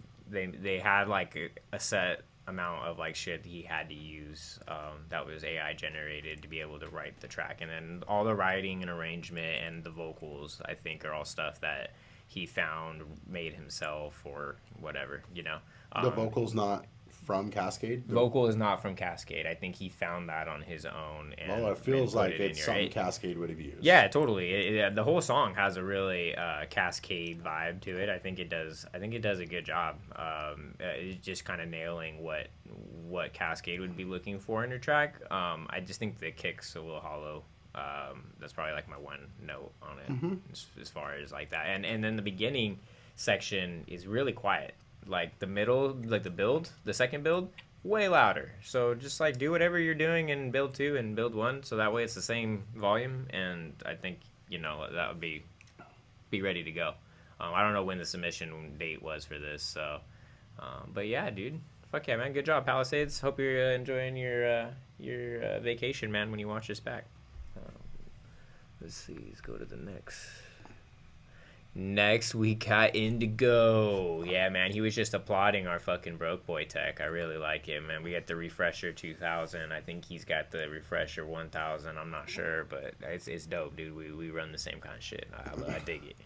had like a set amount of like shit he had to use that was AI generated to be able to write the track, and then all the writing and arrangement and the vocals I think are all stuff that he found, made himself, or whatever, you know. The vocal's not from Cascade? Vocal is not from Cascade. I think he found that on his own. And Well, it feels like put it in it's your- something Cascade would have used. Yeah, totally. The whole song has a really Cascade vibe to it. I think it does. I think it does a good job. It's just kind of nailing what Cascade would be looking for in a track. I just think the kick's a little hollow. That's probably like my one note on it, as far as like that. And then the beginning section is really quiet. Like the middle, like the second build, way louder. So just like do whatever you're doing in build 2 and build 1, so that way it's the same volume. And I think that would be ready to go. I don't know when the submission date was for this, so but yeah, dude. Fuck yeah, man. Good job, Palisades. Hope you're enjoying your vacation, man, when you watch this back. Let's see. Let's go to the next. Next, we got Indigo. Yeah, man. He was just applauding our fucking Broke Boy tech. I really like him, man. We got the Refresher 2000. I think he's got the Refresher 1000. I'm not sure, but it's dope, dude. We run the same kind of shit. I dig it.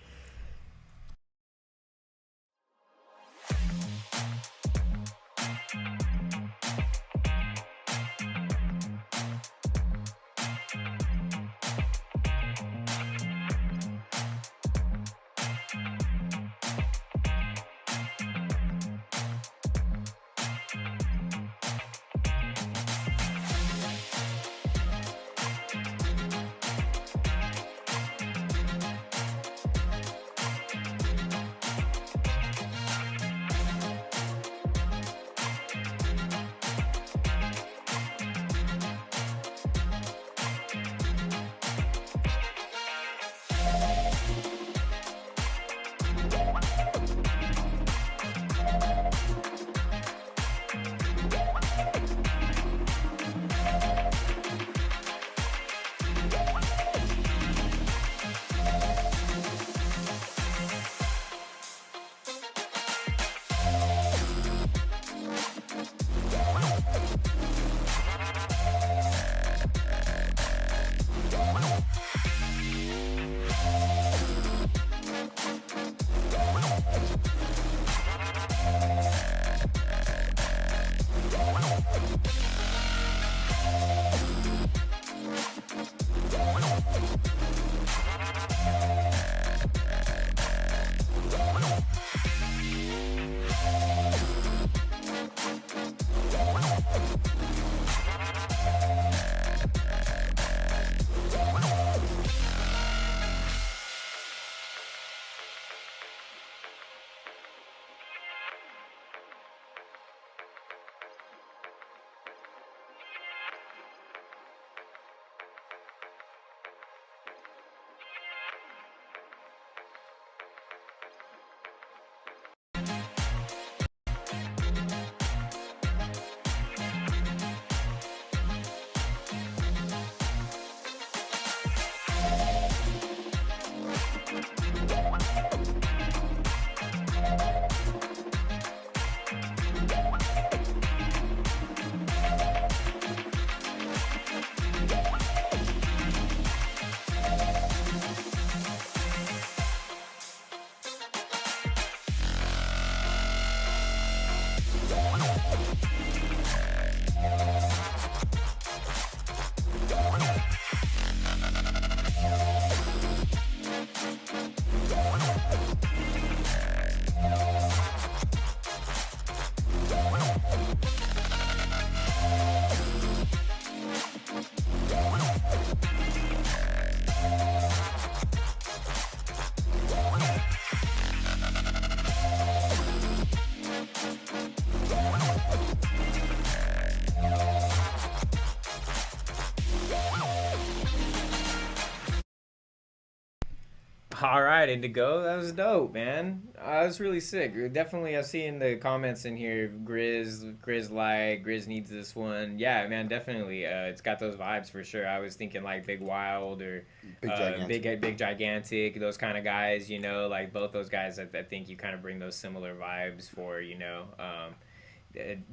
All right, Indigo, that was dope, man. That was really sick. Definitely, I've seen the comments in here. Grizz needs this one. Yeah, man, definitely. It's got those vibes for sure. I was thinking like Big Wild or Big Gigantic, those kind of guys. You know, like both those guys. I think you kind of bring those similar vibes for. You know,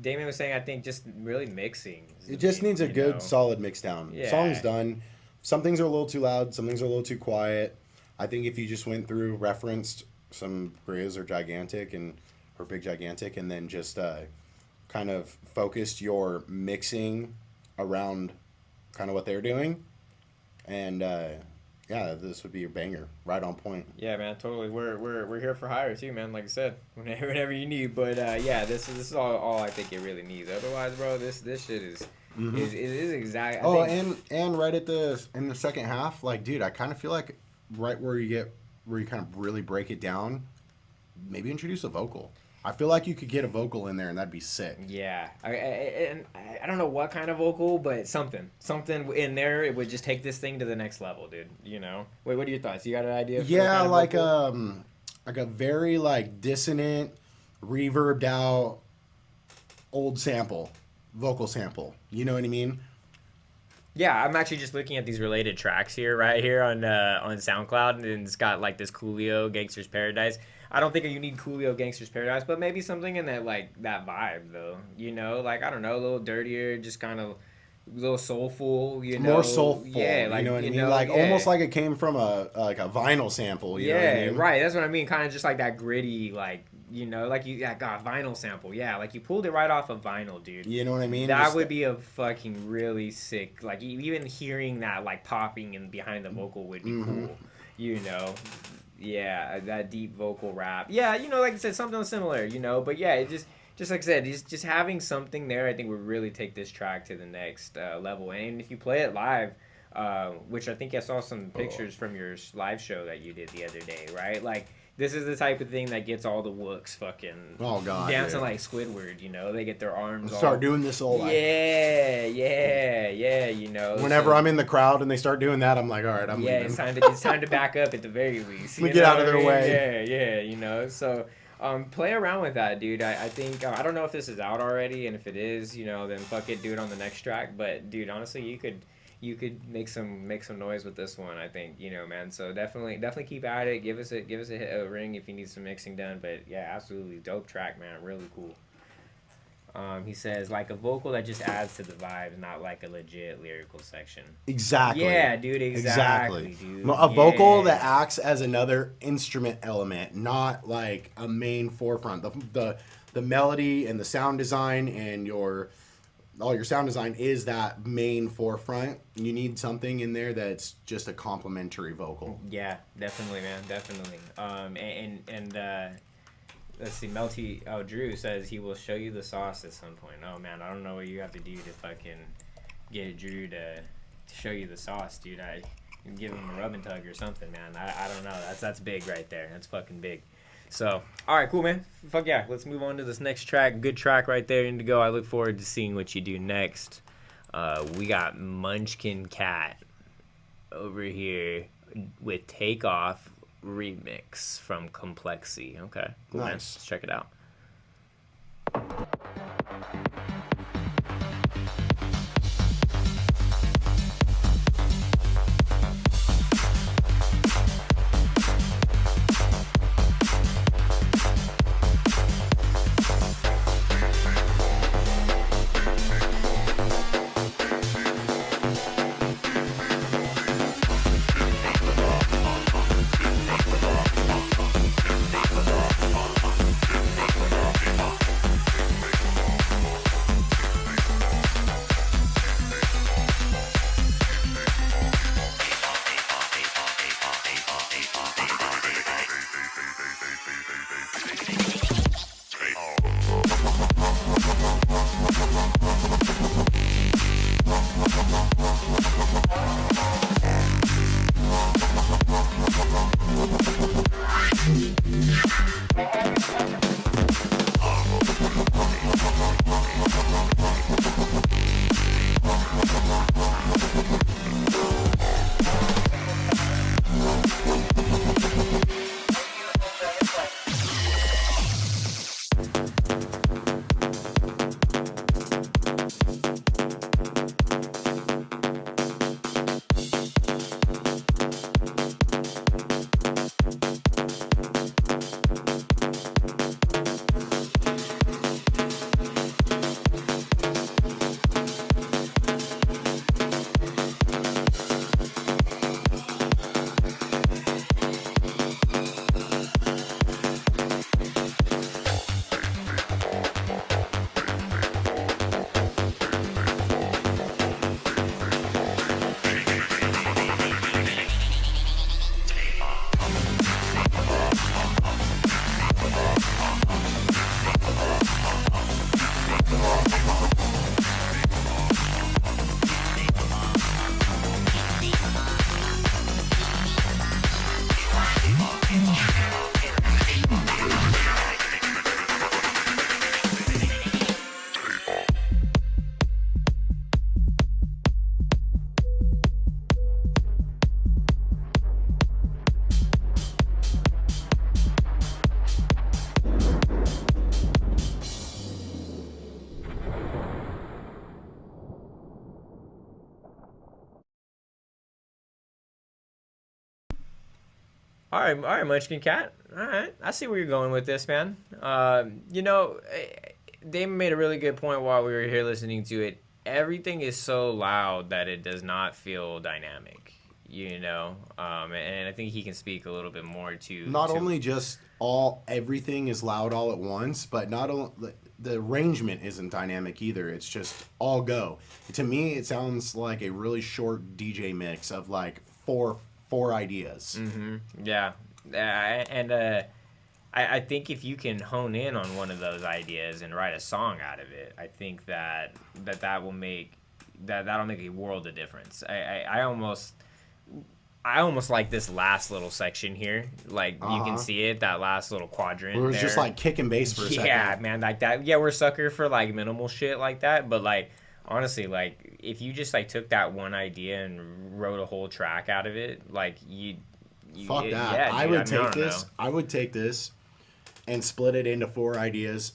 Damien was saying I think just really mixing. It just needs a good solid mix down. Yeah. Song's done. Some things are a little too loud. Some things are a little too quiet. I think if you just went through, referenced some Grizz or Gigantic or Big Gigantic, and then just kind of focused your mixing around kind of what they're doing, and yeah, this would be a banger, right on point. Yeah, man, totally. We're here for hire too, man. Like I said, whenever you need. But yeah, this is all I think it really needs. Otherwise, bro, this shit is. Mm-hmm. Is exactly. And right in the second half, like, dude, I kind of feel like right where you kind of really break it down, maybe introduce a vocal. I feel like you could get a vocal in there and that'd be sick. Yeah, I don't know what kind of vocal, but something in there, it would just take this thing to the next level, dude. You know. Wait, what are your thoughts? You got an idea? Yeah, like a very like dissonant, reverbed out, old vocal sample. You know what I mean? Yeah, I'm actually just looking at these related tracks here, right here on SoundCloud, and it's got like this Coolio Gangster's Paradise. I don't think you need Coolio Gangster's Paradise, but maybe something in that that vibe though. You know, like I don't know, a little dirtier, just kind of a little soulful. You know, more soulful. Yeah, like you know what I mean, like almost like it came from a vinyl sample. You know what I mean? Right. That's what I mean. Kind of just like that gritty, like. You know, like vinyl sample. Yeah, like you pulled it right off of vinyl, dude. You know what I mean? That would be a fucking really sick, like even hearing that like popping in behind the vocal would be cool. You know, yeah, that deep vocal rap. Yeah, you know, like I said, something similar, you know, but yeah, it just like I said, just having something there, I think would really take this track to the next level. And if you play it live, which I think I saw some pictures from your live show that you did the other day, right? Like, this is the type of thing that gets all the wooks fucking dancing like Squidward, you know? They get their arms start doing this all like... Yeah, you know. Whenever I'm in the crowd and they start doing that, I'm like, all right, I'm leaving. It's time to back up at the very least. We get out of their way. Yeah, you know. So, play around with that, dude. I think, I don't know if this is out already, and if it is, you know, then fuck it, do it on the next track. But, dude, honestly, you could make some noise with this one, I think, you know, man. So definitely keep at it. Give us a ring if you need some mixing done. But yeah, absolutely dope track, man. Really cool. He says like a vocal that just adds to the vibe, not like a legit lyrical section. Exactly. Yeah, dude. Exactly. Dude. A vocal that acts as another instrument element, not like a main forefront. The melody and the sound design and all your sound design is that main forefront. You need something in there that's just a complementary vocal. Yeah, definitely, man, definitely. And let's see, Drew says he will show you the sauce at some point. Oh man, I don't know what you have to do to fucking get Drew to show you the sauce, dude. I can give him a rub and tug or something, man. I don't know. That's big right there. That's fucking big. So, all right, cool, man. Fuck yeah. Let's move on to this next track. Good track right there, Indigo. I look forward to seeing what you do next. We got Munchkin Cat over here with Takeoff Remix from Complexy. Okay, cool, nice. Man. Let's check it out. All right, Munchkin Cat. All right, I see where you're going with this, man. They made a really good point while we were here listening to it. Everything is so loud that it does not feel dynamic. And I think he can speak a little bit more to Not only just everything is loud all at once, but not only the arrangement isn't dynamic either. It's just all go. To me, it sounds like a really short DJ mix of like four ideas. Yeah, and I think if you can hone in on one of those ideas and write a song out of it, I think that'll make a world of difference. I almost like this last little section here. Like you can see it, that last little quadrant. It was there. just like kicking bass for a second. Yeah, man, like that. Yeah, we're a sucker for like minimal shit like that, but like honestly, like if you just like took that one idea and wrote a whole track out of it, like fuck that. Yeah, I would take this and split it into 4 ideas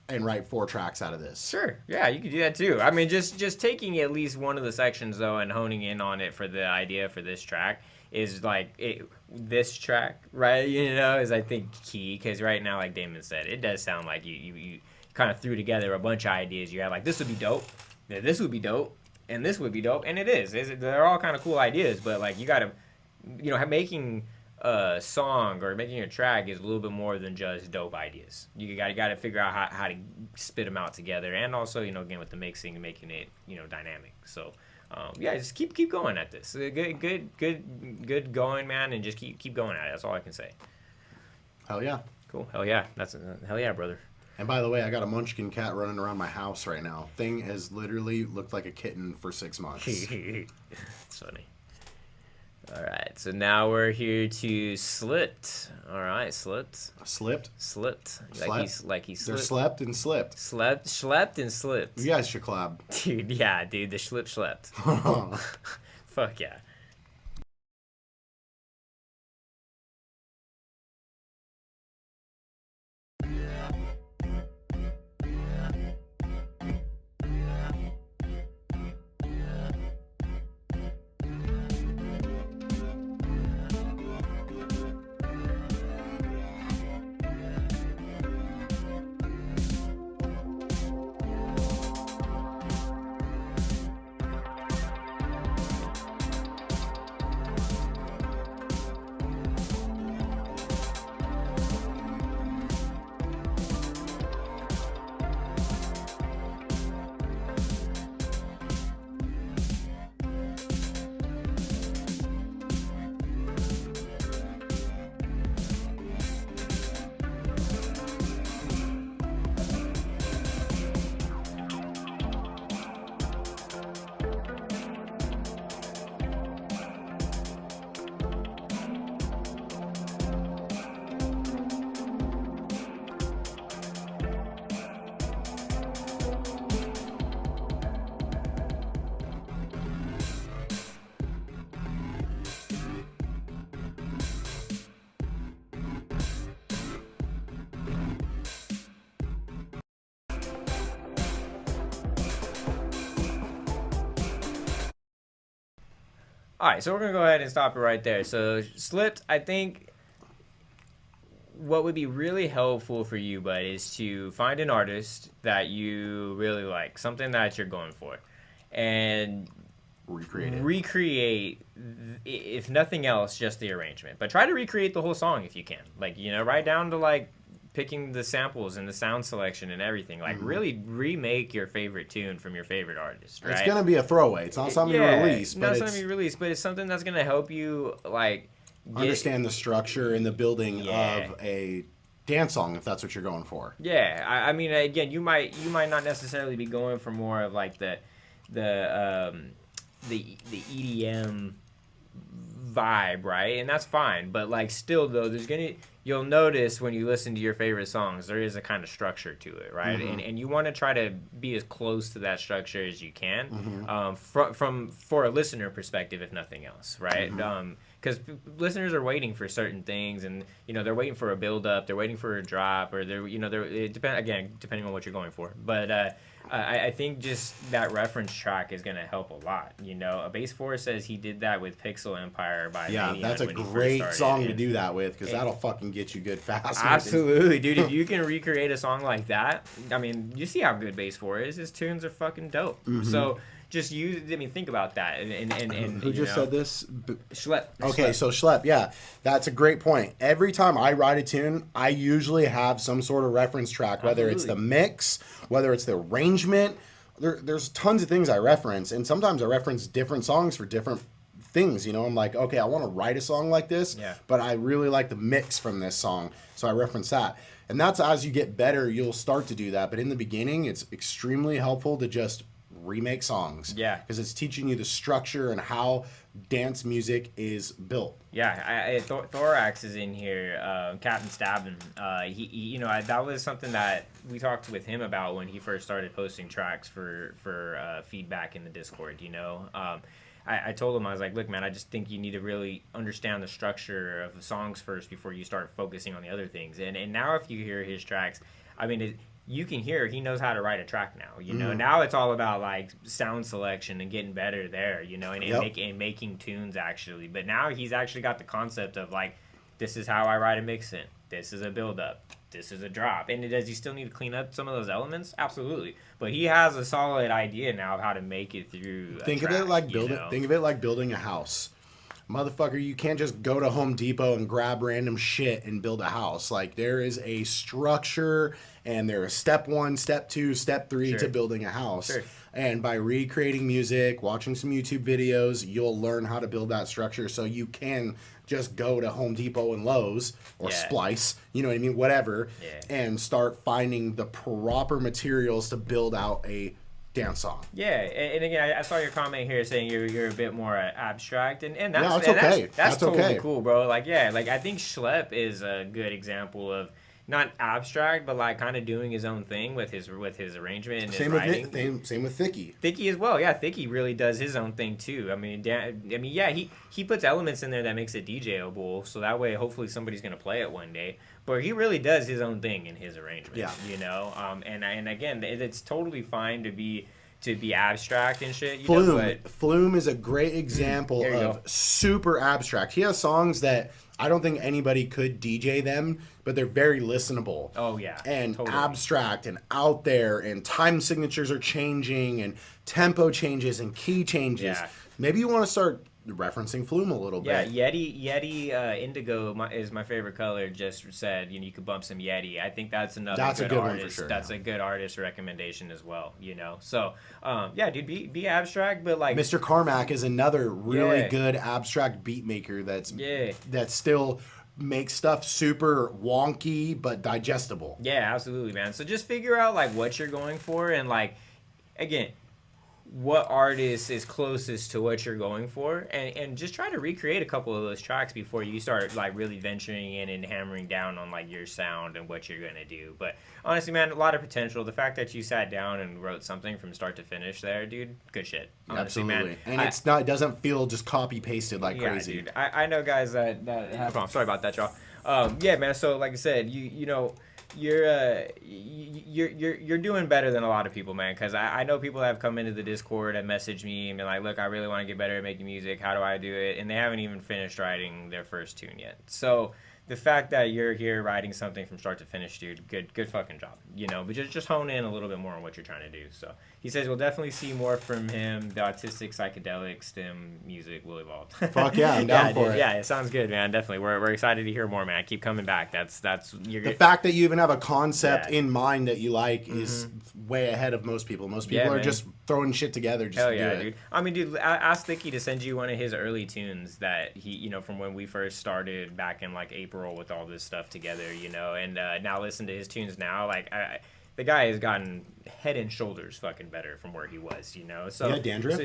and write 4 tracks out of this. Sure. Yeah, you could do that too. I mean, just taking at least one of the sections though and honing in on it for the idea for this track is like this track, right? Is I think key, because right now, like Damon said, it does sound like you kind of threw together a bunch of ideas. You had like, this would be dope, this would be dope, and this would be dope, and it is. They're all kind of cool ideas, but like you got to, making a song or making a track is a little bit more than just dope ideas. You got to figure out how to spit them out together, and also again with the mixing and making it dynamic. So just keep going at this. Good going, man, and just keep going at it. That's all I can say. Hell yeah. Cool. Hell yeah. Hell yeah, brother. And by the way, I got a Munchkin Cat running around my house right now. Thing has literally looked like a kitten for 6 months. It's funny. All right, so now we're here to Slipped. All right, Slipped. Slipped? Slipped. Like he slipped. They're slept and slipped. Schlepped and slipped. You guys should collab. Dude, yeah, dude, the schlepped. Fuck yeah. All right, so we're going to go ahead and stop it right there. So, Slipped, I think what would be really helpful for you, bud, is to find an artist that you really like, something that you're going for, and recreate, if nothing else, just the arrangement. But try to recreate the whole song if you can. Like, right down to, like, picking the samples and the sound selection and everything. Like, really remake your favorite tune from your favorite artist, right? It's going to be a throwaway. It's not something you release. Not something you release, but it's something that's going to help you, like... understand the structure and the building of a dance song, if that's what you're going for. Yeah. I mean, again, you might not necessarily be going for more of, like, the EDM vibe, right? And that's fine. But like still though, you'll notice when you listen to your favorite songs, there is a kind of structure to it, right? And you want to try to be as close to that structure as you can, for a listener perspective, if nothing else, right? Because listeners are waiting for certain things, and they're waiting for a build up, they're waiting for a drop, or depending on what you're going for. But I think just that reference track is going to help a lot. A Bass 4 says he did that with Pixel Empire by Yeah, Manion that's a when he first great started. song to do that with, because that'll fucking get you good fast. Absolutely, dude. If you can recreate a song like that, I mean, you see how good Bass 4 is. His tunes are fucking dope. So just think about that. And who just said this? Schlep. Okay, so Schlep, yeah, that's a great point. Every time I write a tune, I usually have some sort of reference track, whether it's the mix, whether it's the arrangement. There's tons of things I reference, and sometimes I reference different songs for different things. I'm like, okay, I want to write a song like this, but I really like the mix from this song, so I reference that. And that's as you get better, you'll start to do that. But in the beginning, it's extremely helpful to just remake songs. Yeah. Because it's teaching you the structure and how dance music is built. Yeah, Thorax is in here. Captain Stabbin. That was something that we talked with him about when he first started posting tracks for feedback in the Discord. I told him, I was like, look, man, I just think you need to really understand the structure of the songs first before you start focusing on the other things. And now if you hear his tracks, I mean, you can hear he knows how to write a track now. Now it's all about like sound selection and getting better there, and making tunes actually. But now he's actually got the concept of like, this is how I write a mix in. This is a build up. This is a drop. And does he still need to clean up some of those elements? Absolutely. But he has a solid idea now of how to make it through. Think of it like building a house. Motherfucker, you can't just go to Home Depot and grab random shit and build a house. Like, there is a structure, and there is step 1, step 2, step 3 to building a house. And by recreating music, watching some YouTube videos, you'll learn how to build that structure, so you can just go to Home Depot and Lowe's or Splice, you know what I mean, whatever, and start finding the proper materials to build out a dance song. Yeah, and again, I saw your comment here saying you're a bit more abstract, and that's, yeah, it's okay. That's totally okay. Cool, bro. Like, yeah, like I think Schlep is a good example of not abstract, but like kind of doing his own thing with his arrangement and his writing. Same with Thicky. Thicky as well. Yeah, Thicky really does his own thing too. I mean, he puts elements in there that makes it DJable, so that way hopefully somebody's gonna play it one day. But he really does his own thing in his arrangement. Yeah. And again, it's totally fine to be abstract and shit. Flume is a great example of super abstract. He has songs that I don't think anybody could DJ them, but they're very listenable. Oh, yeah. And totally abstract and out there, and time signatures are changing, and tempo changes and key changes. Yeah. Maybe you want to start referencing Flume a little bit. Yeah, Yeti Indigo is my favorite color. Just said you could bump some Yeti. I think that's another good artist. One for sure, that's a good artist recommendation as well. So dude, be abstract, but like Mr. Carmack is another really good abstract beat maker that still makes stuff super wonky but digestible. Yeah, absolutely, man. So just figure out like what you're going for, and like again, what artist is closest to what you're going for, and just try to recreate a couple of those tracks before you start like really venturing in and hammering down on like your sound and what you're gonna do. But honestly, man, a lot of potential. The fact that you sat down and wrote something from start to finish there, dude, good shit. Honestly, absolutely, man. And it doesn't feel just copy pasted like crazy. Dude. I know guys that have. Sorry about that, y'all. Yeah, man. So like I said, you know. You're doing better than a lot of people, man, because I know people have come into the Discord and messaged me and been like, look, I really want to get better at making music. How do I do it? And they haven't even finished writing their first tune yet. So the fact that you're here writing something from start to finish, dude, good fucking job. But just hone in a little bit more on what you're trying to do. So he says we'll definitely see more from him. The autistic psychedelic STEM music will evolve. Fuck yeah, I'm down for it. Yeah, it sounds good, man. Definitely, we're excited to hear more, man. Keep coming back. That's the fact that you even have a concept in mind that you like is way ahead of most people. Most people are just throwing shit together just to do it. Dude. I mean, dude, ask Thicky to send you one of his early tunes that he, from when we first started back in like April with all this stuff together, and now listen to his tunes now. Like, the guy has gotten head and shoulders fucking better from where he was, you know. So You got dandruff?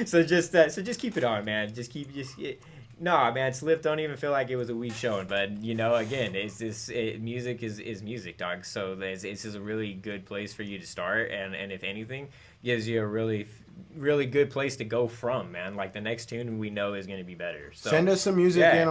so just keep it on, man. Nah, man, Slip don't even feel like it was a weak showing, but you know, again, music is music, dog. So this is a really good place for you to start, and if anything, gives you a really good place to go from, man. Like the next tune we know is going to be better. So send us some music yeah. in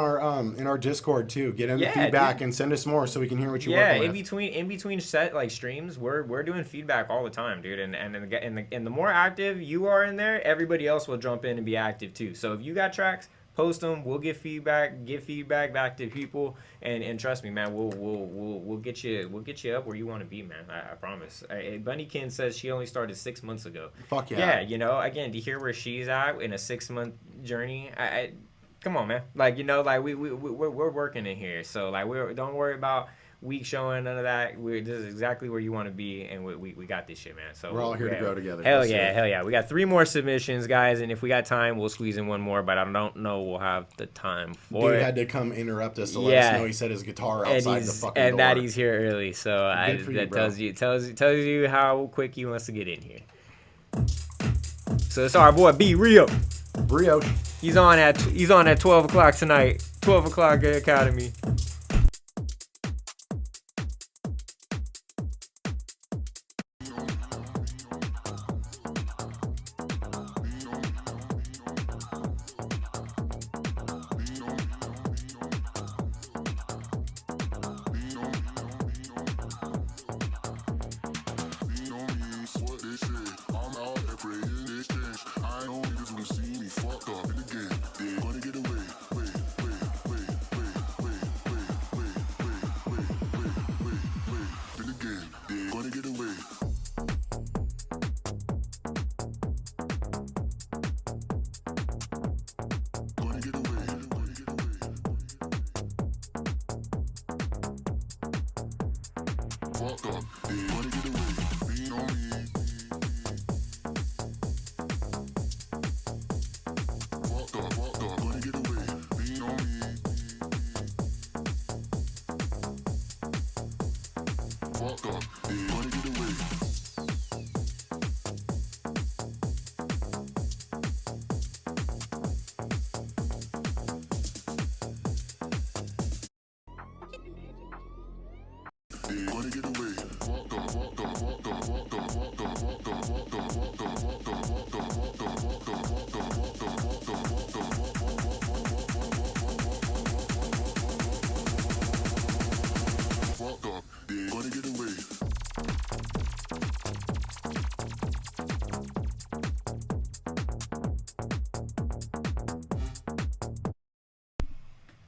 our Discord too. Get in the Yeah, feedback dude. and send us more so we can hear what you're Yeah, working with. in between set like streams, we're doing feedback all the time, dude. And the more active you are in there, everybody else will jump in and be active too. So if you got tracks, post them. We'll give feedback back to people, and trust me, man, we'll get you up where you want to be, man. I promise. Bunnykin says she only started 6 months ago. Fuck yeah. Yeah, you know, again, to hear where she's at in a 6-month journey, I come on, man. Like, you know, like we're working in here, so like don't worry about week showing, none of that. This is exactly where you want to be, and we got this shit, man. So We're all here to grow together. Hell Let's do yeah, it. hell yeah. We got 3 more submissions, guys, and if we got time, we'll squeeze in one more. But I don't know we'll have the time for Dude it. had to come interrupt us to let us know he set his guitar outside the fucking door. And that he's here early, so Good for you, that bro. tells you how quick he wants to get in here. So it's our boy B Rio. Rio. He's on at 12 o'clock tonight. 12 o'clock Academy.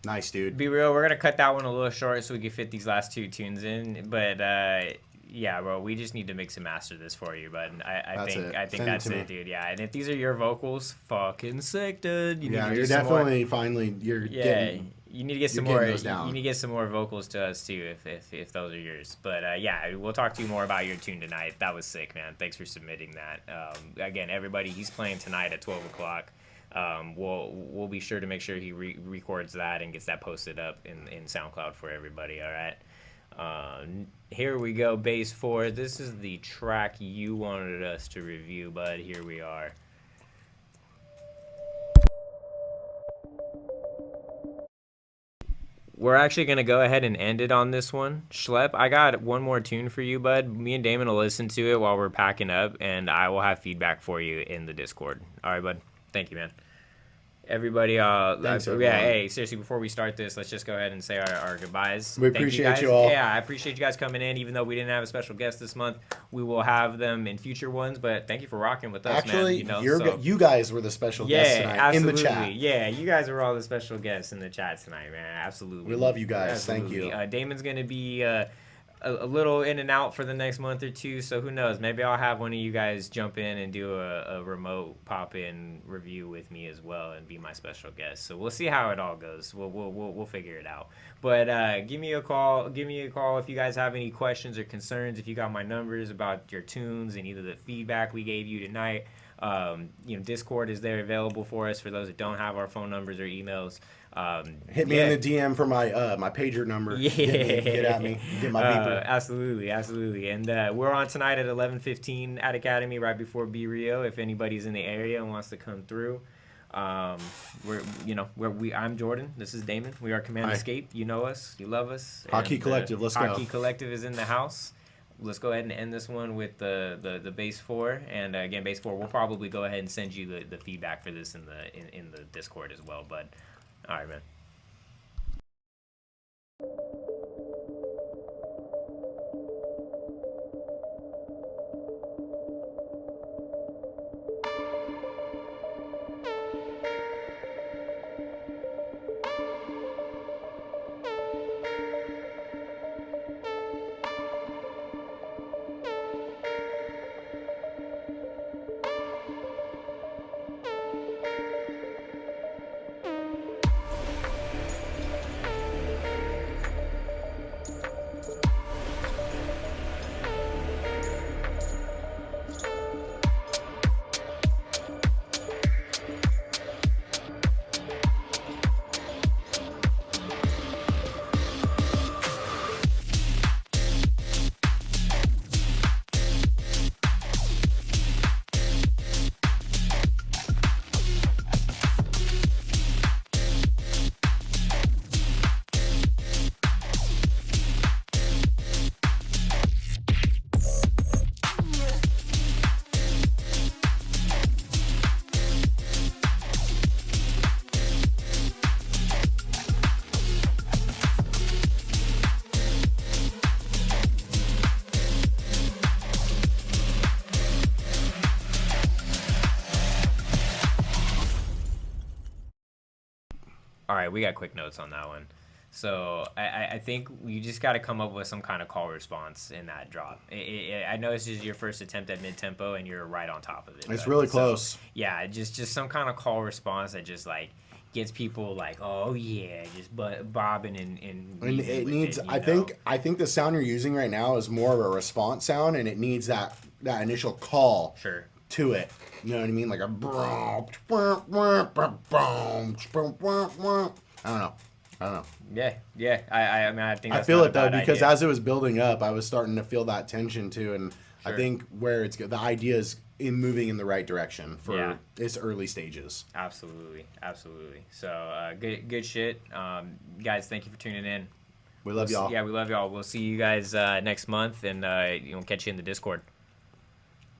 Nice, dude. Be real, we're gonna cut that one a little short so we can fit these last 2 tunes in. But yeah, bro, we just need to mix and master this for you. But I think Send that's it to it, me. dude. Yeah, and if these are your vocals, fucking sick, dude. You Yeah, need to you're get some more- definitely finally you need to get some you're more. getting those down. You need to get some more vocals to us too, if those are yours. But yeah, we'll talk to you more about your tune tonight. That was sick, man. Thanks for submitting that. Again, everybody, he's playing tonight at 12 o'clock. We'll be sure to make sure he records that and gets that posted up in SoundCloud for everybody. All right. Here we go, Base 4. This is the track you wanted us to review, bud. Here we are. We're actually going to go ahead and end it on this one. Schlep, I got one more tune for you, bud. Me and Damon will listen to it while we're packing up, and I will have feedback for you in the Discord. All right, bud? Thank you, man. Everybody, Thanks, everyone. hey, seriously, before we start this, let's just go ahead and say our goodbyes. We Thank appreciate guys. you all. Yeah, I appreciate you guys coming in, even though we didn't have a special guest this month. We will have them in future ones, but thank you for rocking with us, Actually, man. You know, you guys were the special guests tonight absolutely. in the chat. Yeah, you guys are all the special guests in the chat tonight, man. Absolutely. We love you guys. Absolutely. Thank you. Damon's going to be a little in and out for the next month or two, so who knows? Maybe I'll have one of you guys jump in and do a remote pop-in review with me as well and be my special guest. So we'll see how it all goes. We'll figure it out. But give me a call. Give me a call if you guys have any questions or concerns. If you got my numbers about your tunes and either the feedback we gave you tonight. Discord is there available for us for those that don't have our phone numbers or emails. Hit me in the DM for my my pager number. Yeah. Get at me. Get my beeper. Absolutely. And we're on tonight at 11:15 at Academy, right before B Rio. If anybody's in the area and wants to come through, I'm Jordan. This is Damon. We are CmdEsc. You know us. You love us. Hockey And, Collective. Let's go. Hockey Collective is in the house. Let's go ahead and end this one with the base 4. And again, base 4. We'll probably go ahead and send you the feedback for this in the Discord as well. But all right, man. All right, we got quick notes on that one. So I think you just got to come up with some kind of call response in that drop. I know this is your first attempt at mid-tempo, and you're right on top of it. It's really close. Yeah, just some kind of call response that just like gets people like, oh yeah, just bobbing and it needs. I think the sound you're using right now is more of a response sound, and it needs that initial call. Sure. To it. You know what I mean? Like a I don't know. Yeah. I mean, I think I that's feel not it a though, bad because idea. as it was building up, I was starting to feel that tension too, and Sure. I think where it's good, the idea is in moving in the right direction for Yeah. its early stages. Absolutely. So good shit, guys. Thank you for tuning in. We love y'all. Yeah, we love y'all. We'll see you guys next month, and catch you in the Discord.